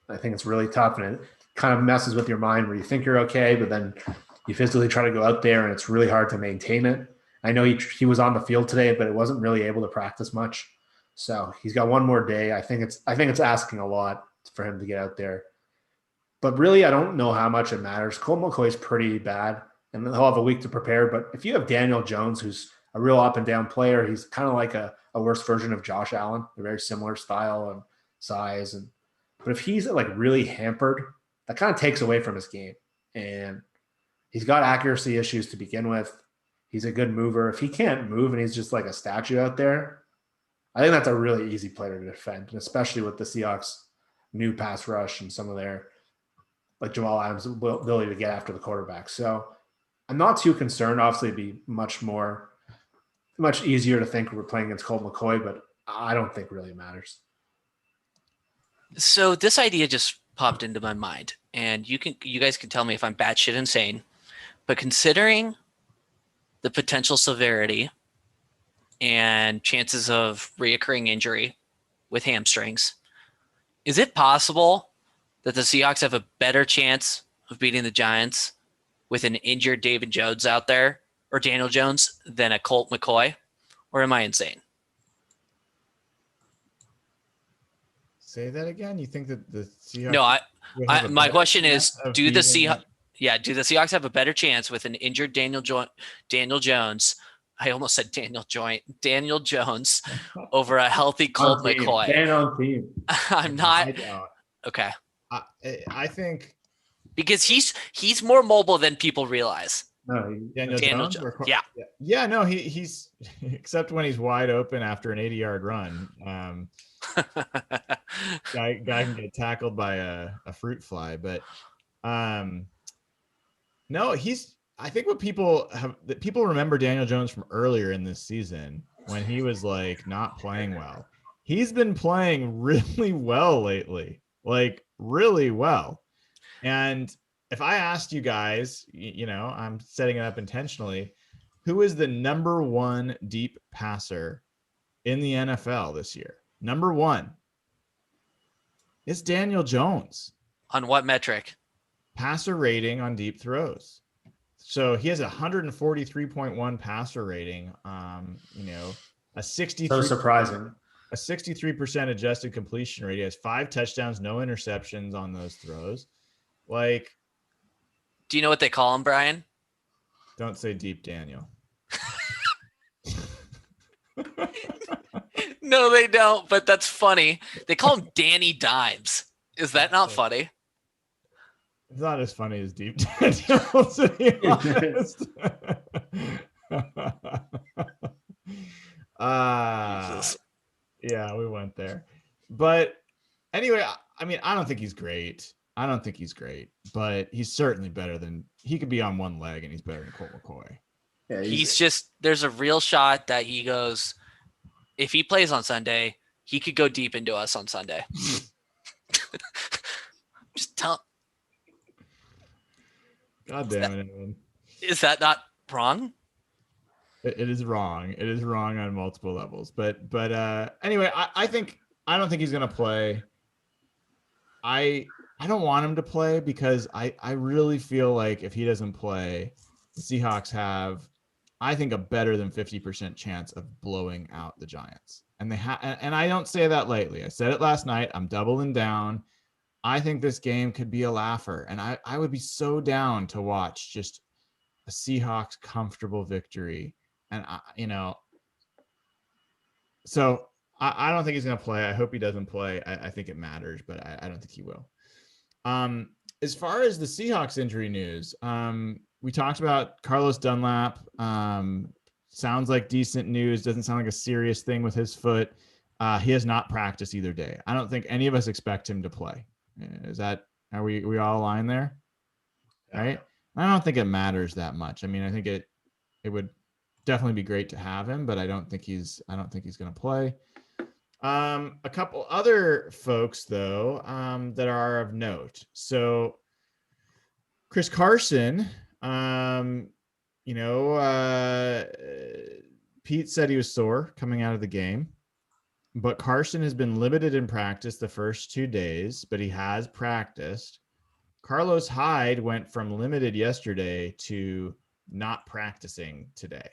I think it's really tough, and it kind of messes with your mind where you think you're okay, but then you physically try to go out there and it's really hard to maintain it. I know he was on the field today, but it wasn't really able to practice much. So he's got one more day. I think it's asking a lot for him to get out there. But really, I don't know how much it matters. Colt McCoy is pretty bad, and he'll have a week to prepare. But if you have Daniel Jones, who's a real up and down player, he's kind of like a worse version of Josh Allen. They're very similar style and size. But if he's like really hampered, that kind of takes away from his game. And he's got accuracy issues to begin with. He's a good mover. If he can't move and he's just like a statue out there, I think that's a really easy player to defend, and especially with the Seahawks' new pass rush and some of their, like Jamal Adams' ability to get after the quarterback. So I'm not too concerned. Obviously, it'd be much easier to think we're playing against Colt McCoy, but I don't think really matters. So this idea just popped into my mind, and you guys can tell me if I'm batshit insane, but considering the potential severity and chances of reoccurring injury with hamstrings, is it possible that the Seahawks have a better chance of beating the Giants with an injured David Jones out there, or Daniel Jones, than a Colt McCoy? Or am I insane? Say that again. You think that the Seahawks? No, my question is, do the Seahawks have a better chance with an injured Daniel Jones? I almost said Daniel Jones over a healthy Colt McCoy. Stand on team. I'm not. Okay. I think because he's more mobile than people realize. No, Daniel Jones. Yeah. No, he's except when he's wide open after an 80-yard run. Guy can get tackled by a fruit fly, but no, I think what people remember Daniel Jones from earlier in this season when he was like not playing well. He's been playing really well lately, like really well. And if I asked you guys, I'm setting it up intentionally, Who is the number one deep passer in the NFL this year? Number one. It's Daniel Jones. On what metric? Passer rating on deep throws. So he has a 143.1 passer rating. A 63. So surprising. A 63% adjusted completion rate. He has 5 touchdowns, no interceptions on those throws. Like, do you know what they call him, Brian? Don't say Deep Daniel. No, they don't, but that's funny. They call him Danny Dimes. Is that not funny? It's not as funny as Deep Daniel, to be honest. Yeah, we went there. But anyway, I mean, I don't think he's great. But he's certainly better than he could be on one leg, and he's better than Colt McCoy. Yeah, he's just, there's a real shot that he goes, if he plays on Sunday, he could go deep into us on Sunday. Just tell. God damn it, Evan. Is that not wrong? It is wrong. It is wrong on multiple levels. But anyway, I don't think he's gonna play. I don't want him to play because I really feel like if he doesn't play, the Seahawks have, I think, a better than 50% chance of blowing out the Giants. And and I don't say that lightly. I said it last night. I'm doubling down. I think this game could be a laugher, and I would be so down to watch just a Seahawks comfortable victory. And so I don't think he's going to play. I hope he doesn't play. I think it matters, but I don't think he will. As far as the Seahawks injury news, we talked about Carlos Dunlap. Sounds like decent news. Doesn't sound like a serious thing with his foot. He has not practiced either day. I don't think any of us expect him to play. Are we all aligned there? Right? I don't think it matters that much. I mean, I think it would definitely be great to have him, but I don't think he's going to play. A couple other folks though, that are of note. So Chris Carson, Pete said he was sore coming out of the game, but Carson has been limited in practice the first 2 days, but he has practiced. Carlos Hyde went from limited yesterday to not practicing today,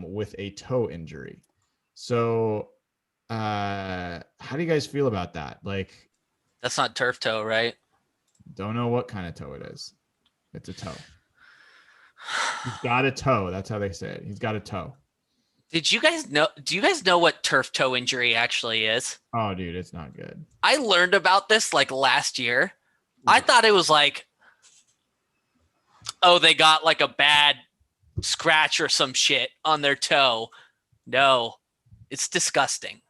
with a toe injury. So, how do you guys feel about that? Like, that's not turf toe, right? Don't know what kind of toe it is. It's a toe. He's got a toe. That's how they say it. He's got a toe. Do you guys know what turf toe injury actually is? Oh, dude, it's not good. I learned about this like last year. I thought it was like, oh, they got like a bad scratch or some shit on their toe. No, it's disgusting.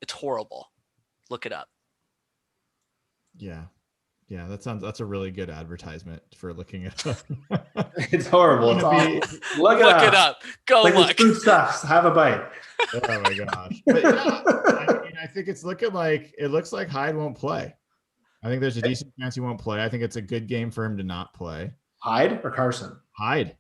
It's horrible. Look it up. Yeah. That's a really good advertisement for looking it up. It's horrible. It's awful. Look it up. Go like look. Food stuff. Have a bite. Oh my gosh. But yeah, I think it looks like Hyde won't play. I think there's a decent chance he won't play. I think it's a good game for him to not play. Hyde or Carson? Hyde.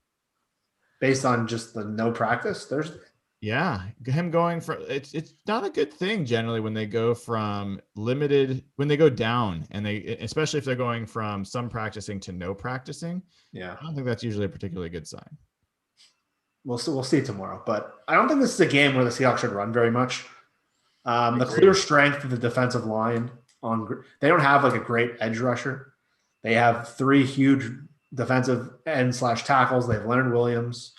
Based on just the no practice Thursday? Yeah. Him going from it's not a good thing generally when they go from limited, when they go down, and especially if they're going from some practicing to no practicing. Yeah. I don't think that's usually a particularly good sign. We'll see tomorrow, but I don't think this is a game where the Seahawks should run very much. The clear strength of the defensive line they don't have like a great edge rusher. They have 3 huge defensive end / tackles. They have Leonard Williams,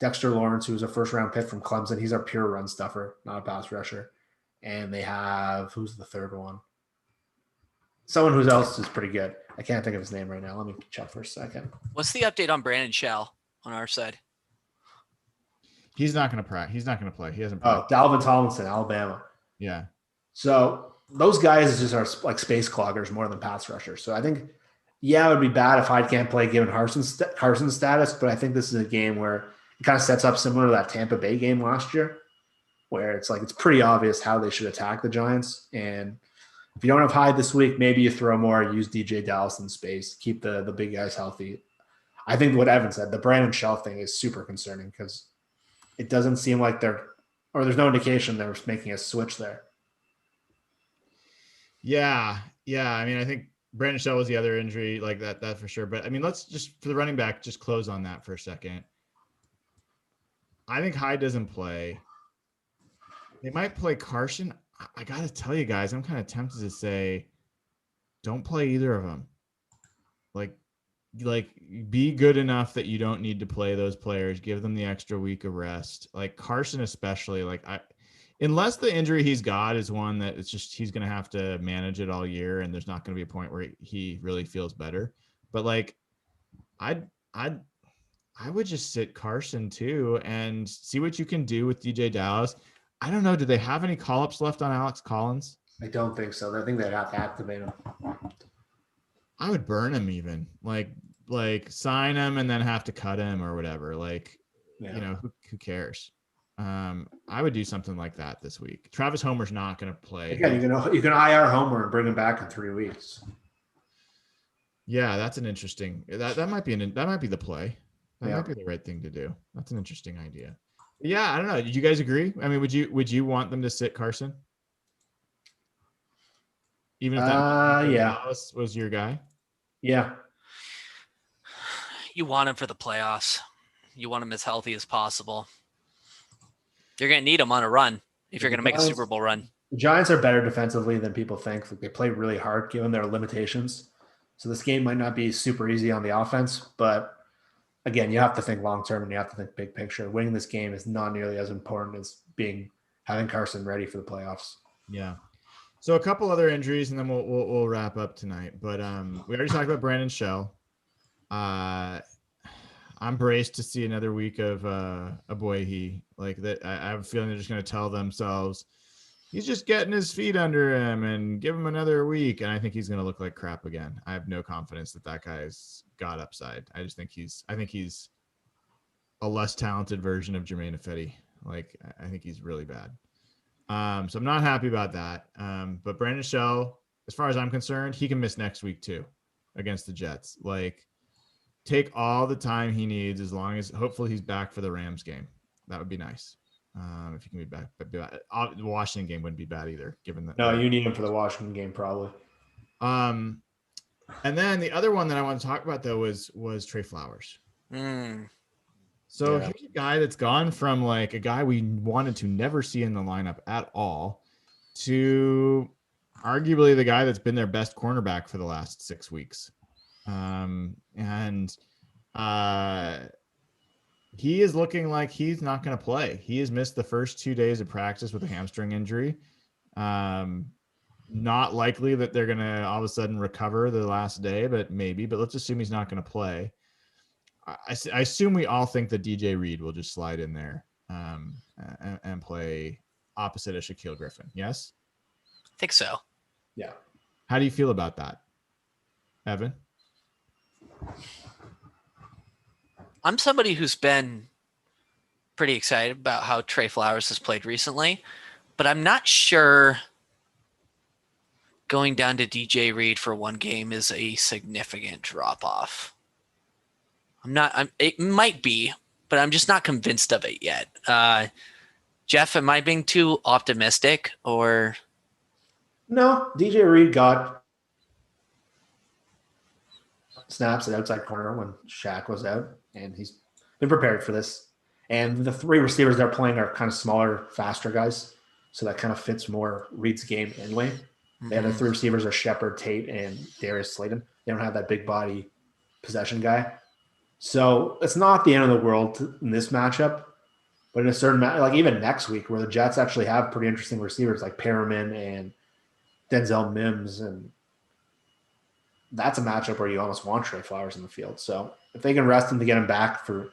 Dexter Lawrence, who's a first-round pick from Clemson. He's our pure run stuffer, not a pass rusher. And they have, who's the third one? Someone who else is pretty good. I can't think of his name right now. Let me check for a second. What's the update on Brandon Shell on our side? He's not going to play. He hasn't practiced. Oh, Dalvin Tomlinson, Alabama. Yeah. So those guys just are like space cloggers more than pass rushers. So I think, it would be bad if Hyde can't play given Carson's status, but I think this is a game where it kind of sets up similar to that Tampa Bay game last year, where it's like it's pretty obvious how they should attack the Giants. And if you don't have Hyde this week, maybe you throw more, use DJ Dallas in space, keep the big guys healthy. I think what Evan said, the Brandon Shell thing is super concerning because it doesn't seem like there's no indication they're making a switch there. Yeah. I mean, I think Brandon Shell was the other injury, like that for sure. But I mean, let's just for the running back, just close on that for a second. I think Hyde doesn't play. They might play Carson. I got to tell you guys, I'm kind of tempted to say, don't play either of them. Like be good enough that you don't need to play those players. Give them the extra week of rest. Like Carson, especially. Unless the injury he's got is one that it's just he's going to have to manage it all year, and there's not going to be a point where he really feels better. But like, I would just sit Carson too and see what you can do with DJ Dallas. I don't know. Do they have any call-ups left on Alex Collins? I don't think so. I think they'd have to activate him. I would burn him even. Like sign him and then have to cut him or whatever. Like, who cares? I would do something like that this week. Travis Homer's not going to play. Again, you can IR Homer and bring him back in 3 weeks. Yeah, that's an interesting. That might be the play. That might be the right thing to do. That's an interesting idea. Yeah, I don't know. Did you guys agree? I mean, would you want them to sit Carson? Even if Dallas was your guy? Yeah. You want him for the playoffs. You want him as healthy as possible. You're going to need him on a run if you're going to make a Super Bowl run. The Giants are better defensively than people think. They play really hard given their limitations. So this game might not be super easy on the offense, but again, you have to think long-term and you have to think big picture. Winning this game is not nearly as important as having Carson ready for the playoffs. Yeah. So a couple other injuries and then we'll wrap up tonight. But we already talked about Brandon Shell. I'm braced to see another week of a boy I have a feeling they're just going to tell themselves he's just getting his feet under him and give him another week. And I think he's going to look like crap again. I have no confidence that guy's got upside. I think he's a less talented version of Jermaine Ifedi. Like, I think he's really bad. So I'm not happy about that. But Brandon Shell, as far as I'm concerned, he can miss next week too against the Jets. Like, take all the time he needs as long as hopefully he's back for the Rams game. That would be nice. If he can be back. But the Washington game wouldn't be bad either, given that. No, you need him for the Washington game probably. And then the other one that I want to talk about though was Trey Flowers. So here's a guy that's gone from like a guy we wanted to never see in the lineup at all to arguably the guy that's been their best cornerback for the last 6 weeks. He is looking like he's not going to play. He has missed the first 2 days of practice with a hamstring injury. Not likely that they're going to all of a sudden recover the last day, but maybe. But let's assume he's not going to play. I assume we all think that DJ Reed will just slide in there and play opposite of Shaquille Griffin. Yes? I think so. Yeah. How do you feel about that, Evan? I'm somebody who's been pretty excited about how Trey Flowers has played recently, but I'm not sure going down to DJ Reed for one game is a significant drop-off. It might be, but I'm just not convinced of it yet. Jeff, am I being too optimistic or? No, DJ Reed got snaps at outside corner when Shaq was out, and he's been prepared for this. And the 3 receivers they're playing are kind of smaller, faster guys, so that kind of fits more Reed's game anyway. Mm-hmm. And the 3 receivers are Shepard, Tate, and Darius Slayton. They don't have that big body possession guy. So it's not the end of the world in this matchup, but in a certain like even next week where the Jets actually have pretty interesting receivers like Perriman and Denzel Mims, and that's a matchup where you almost want Trey Flowers in the field. So if they can rest him to get him back for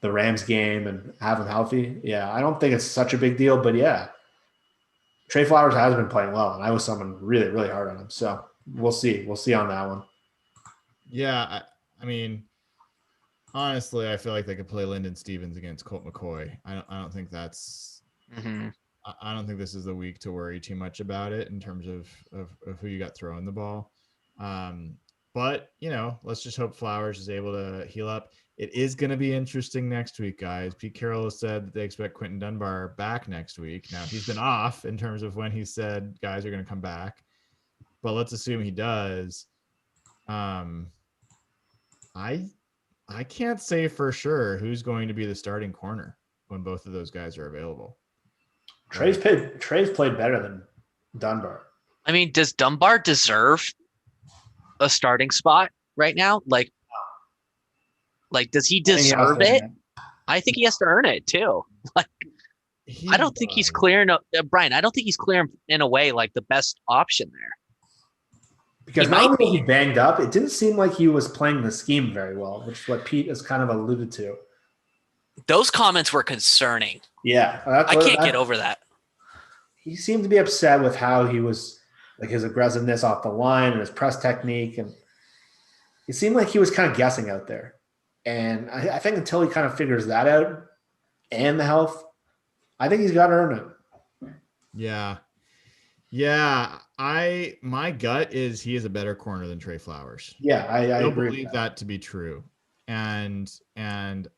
the Rams game and have him healthy, I don't think it's such a big deal, but Trey Flowers has been playing well, and I was someone really, really hard on him. So we'll see. We'll see on that one. Yeah, I mean, honestly, I feel like they could play Lyndon Stevens against Colt McCoy. I don't think that's. Mm-hmm. I don't think this is the week to worry too much about it in terms of who you got throwing the ball. But, let's just hope Flowers is able to heal up. It is going to be interesting next week, guys. Pete Carroll has said that they expect Quinton Dunbar back next week. Now, he's been off in terms of when he said guys are going to come back, but let's assume he does. I can't say for sure who's going to be the starting corner when both of those guys are available. Trey's played better than Dunbar. I mean, does Dunbar deserve a starting spot right now? Like does he deserve it? I think he has to earn it too. Like, I don't think he's clearing Brian. I don't think he's clearing in a way like the best option there. Because not only was he banged up, it didn't seem like he was playing the scheme very well, which is what Pete has kind of alluded to. Those comments were concerning. Yeah. I can't get over that. He seemed to be upset with how he was, like his aggressiveness off the line and his press technique. And it seemed like he was kind of guessing out there. And I think until he kind of figures that out and the health, I think he's got to earn it. Yeah. My gut is he is a better corner than Trey Flowers. Yeah, I agree believe that to be true. And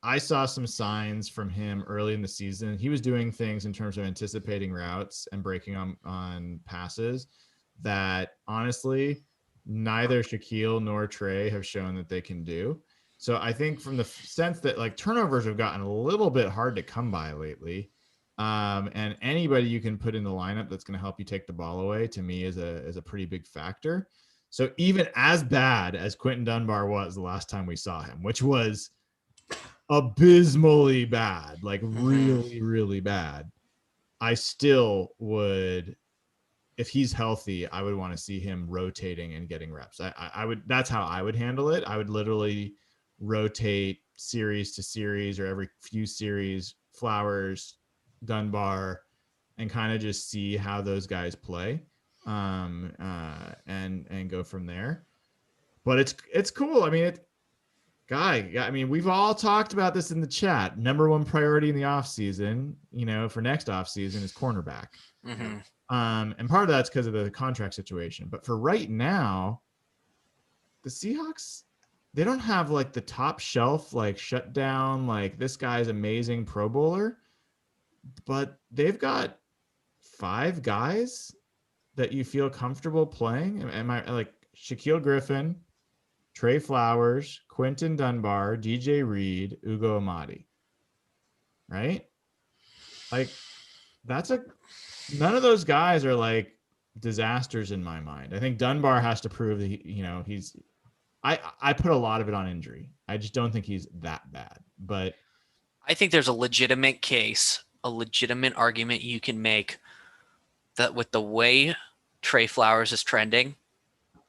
I saw some signs from him early in the season. He was doing things in terms of anticipating routes and breaking on passes that honestly neither Shaquille nor Trey have shown that they can do. So I think from the sense that like turnovers have gotten a little bit hard to come by lately. And anybody you can put in the lineup that's going to help you take the ball away, to me, is a pretty big factor. So even as bad as Quinton Dunbar was the last time we saw him, which was abysmally bad, like really, really bad, I still would, if he's healthy, I would want to see him rotating and getting reps. I would, that's how I would handle it. I would literally rotate series to series or every few series, Flowers, Dunbar, and kind of just see how those guys play, and go from there. But it's cool. I mean, we've all talked about this in the chat. Number one priority in the offseason, for next offseason, is cornerback. Mm-hmm. And part of that's because of the contract situation. But for right now, the Seahawks, they don't have like the top shelf, like shut down, like this guy's amazing Pro Bowler. But they've got 5 guys that you feel comfortable playing. Am I like Shaquille Griffin, Trey Flowers, Quinton Dunbar, DJ Reed, Ugo Amadi, right? Like none of those guys are like disasters in my mind. I think Dunbar has to prove that I put a lot of it on injury. I just don't think he's that bad, but I think there's a legitimate case, a legitimate argument you can make that with the way Trey Flowers is trending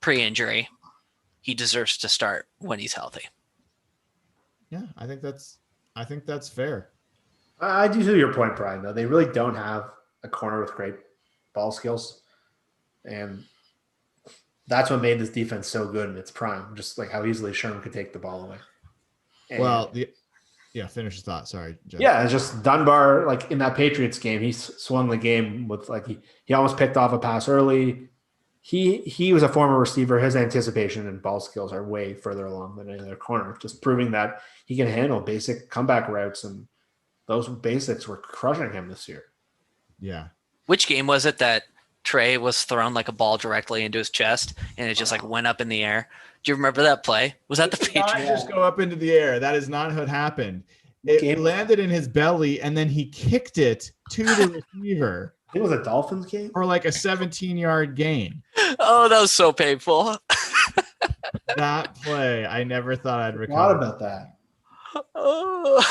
pre-injury, he deserves to start when he's healthy. Yeah, I think that's fair. I do see your point, Brian, though. They really don't have a corner with great ball skills. And that's what made this defense so good in its prime, just like how easily Sherman could take the ball away. And finish his thought. Sorry, Jeff. Yeah, it's just Dunbar, like in that Patriots game, he swung the game with like he almost picked off a pass early. He was a former receiver. His anticipation and ball skills are way further along than any other corner, just proving that he can handle basic comeback routes, and those basics were crushing him this year. Yeah. Which game was it that Trey was thrown like a ball directly into his chest and it just like went up in the air? Do you remember that play? Was that the Patriots? Not just go up into the air. That is not what happened. It landed in his belly, and then he kicked it to the receiver. I think it was a Dolphins game? For like a 17-yard gain. Oh, that was so painful. That play, I never thought I'd recover. What about that? Oh,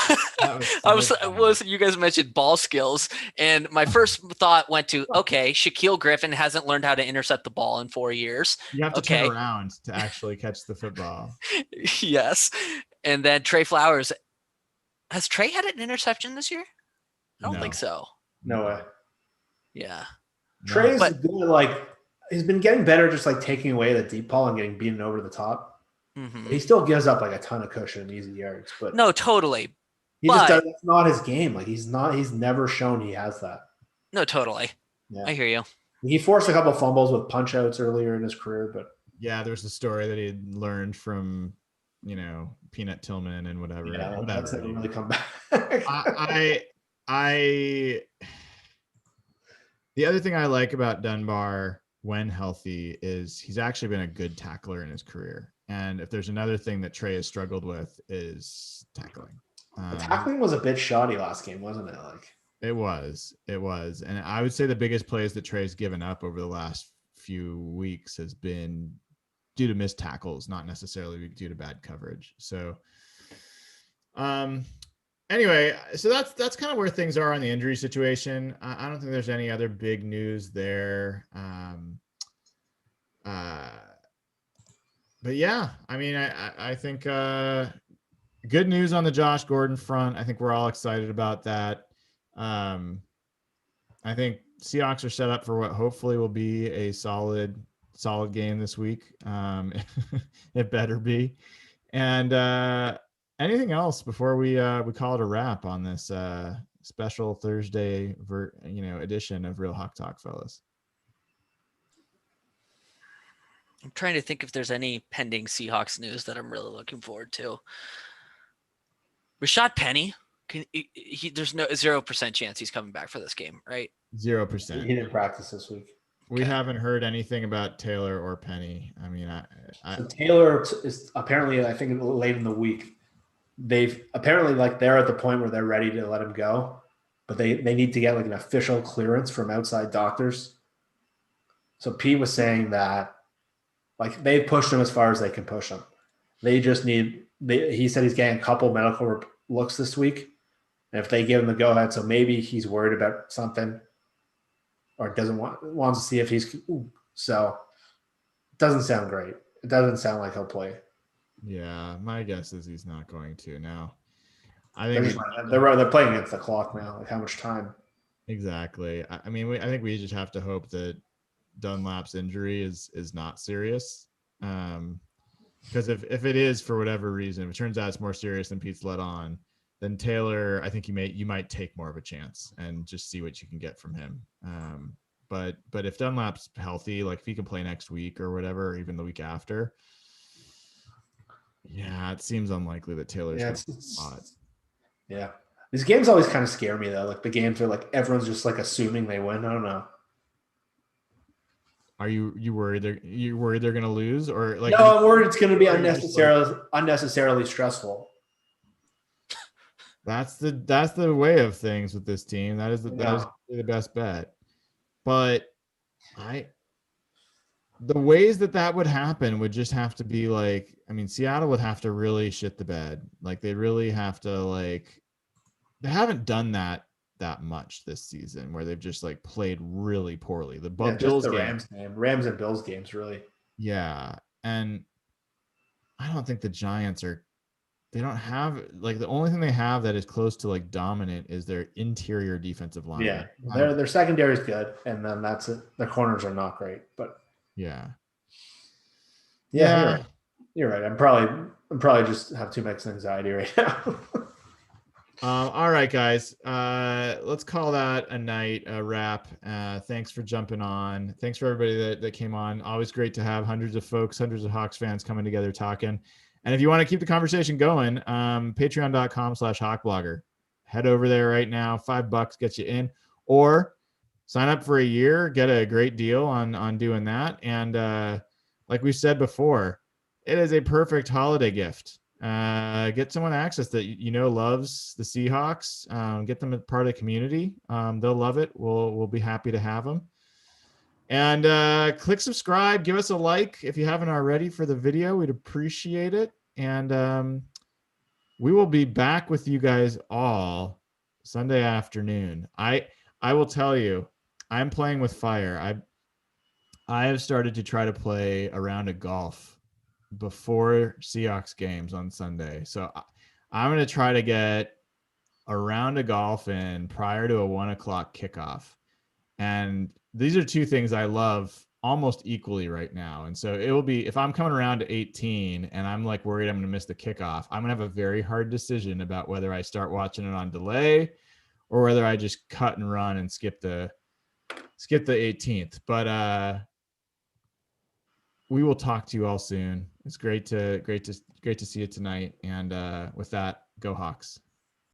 you guys mentioned ball skills, and my first thought went to, okay, Shaquille Griffin hasn't learned how to intercept the ball in 4 years. You have to turn around to actually catch the football. Yes. And then Trey Flowers. Has Trey had an interception this year? I don't think so. No way. Yeah. Trey's good, he's been getting better just like taking away the deep ball and getting beaten over the top. Mm-hmm. He still gives up like a ton of cushion and easy yards, but no, totally. That's not his game. Like he's never shown he has that. No, totally. Yeah. I hear you. He forced a couple fumbles with punch outs earlier in his career, but Yeah, there's a story that he had learned from, Peanut Tillman and whatever. Yeah, whatever. that's never really come back. I the other thing I like about Dunbar when healthy is he's actually been a good tackler in his career. And if there's another thing that Trey has struggled with is tackling. The tackling was a bit shoddy last game, wasn't it? It was. And I would say the biggest plays that Trey's given up over the last few weeks has been due to missed tackles, not necessarily due to bad coverage. So, anyway, so that's kind of where things are on the injury situation. I don't think there's any other big news there. But yeah, I mean, I think good news on the Josh Gordon front. I think we're all excited about that. I think Seahawks are set up for what hopefully will be a solid game this week. It better be. And anything else before we call it a wrap on this special Thursday edition of Real Hawk Talk, fellas? I'm trying to think if there's any pending Seahawks news that I'm really looking forward to. Rashad Penny, there's no 0% chance he's coming back for this game, right? 0%. He didn't practice this week. We haven't heard anything about Taylor or Penny. I mean, so Taylor is apparently, I think late in the week, they've apparently they're at the point where they're ready to let him go, but they need to get an official clearance from outside doctors. So Pete was saying that they pushed him as far as they can push him. They just he said he's getting a couple medical looks this week. And if they give him the go ahead, so maybe he's worried about something or wants to see if he's, so it doesn't sound great. It doesn't sound like he'll play. Yeah. My guess is he's not going to now. I think they're playing against the clock now. How much time? Exactly. I mean, I think we just have to hope that Dunlap's injury is not serious. Because if it is for whatever reason, if it turns out it's more serious than Pete's let on, then Taylor, I think you might take more of a chance and just see what you can get from him. But if Dunlap's healthy, if he can play next week or whatever, or even the week after, yeah, it seems unlikely that Taylor's going to spot. Yeah, these games always kind of scare me though. The games are everyone's just assuming they win. I don't know. Are you worried they're going to lose or No, I'm worried it's going to be unnecessarily stressful. That's the way of things with this team. That is the best bet. But the ways that would happen would just have to be Seattle would have to really shit the bed. They really have to they haven't done that much this season where they've just played really poorly. The Bills game. Rams and Bills games really. Yeah. And I don't think the Giants they don't have the only thing they have that is close to dominant is their interior defensive line. Yeah. Their secondary is good. And then that's it. Their corners are not great, but yeah. You're right. I'm probably just have too much anxiety right now. All right, guys. Let's call that a night, a wrap. Thanks for jumping on. Thanks for everybody that came on. Always great to have hundreds of Hawks fans coming together talking. And if you want to keep the conversation going, patreon.com/hawkblogger. Head over there right now. $5 gets you in, or sign up for a year, get a great deal on doing that. And like we said before, it is a perfect holiday gift. Get someone access that loves the Seahawks. Get them a part of the community. They'll love it. We'll be happy to have them. And click subscribe. Give us a like if you haven't already for the video. We'd appreciate it. And we will be back with you guys all Sunday afternoon. I will tell you, I'm playing with fire. I have started to try to play a round of golf before Seahawks games on Sunday. So I'm going to try to get a round of golf in prior to a 1:00 kickoff. And these are two things I love almost equally right now. And so it will be, if I'm coming around to 18 and I'm worried I'm going to miss the kickoff, I'm going to have a very hard decision about whether I start watching it on delay or whether I just cut and run and skip the 18th. But we will talk to you all soon. It's great to see you tonight. And with that, go Hawks.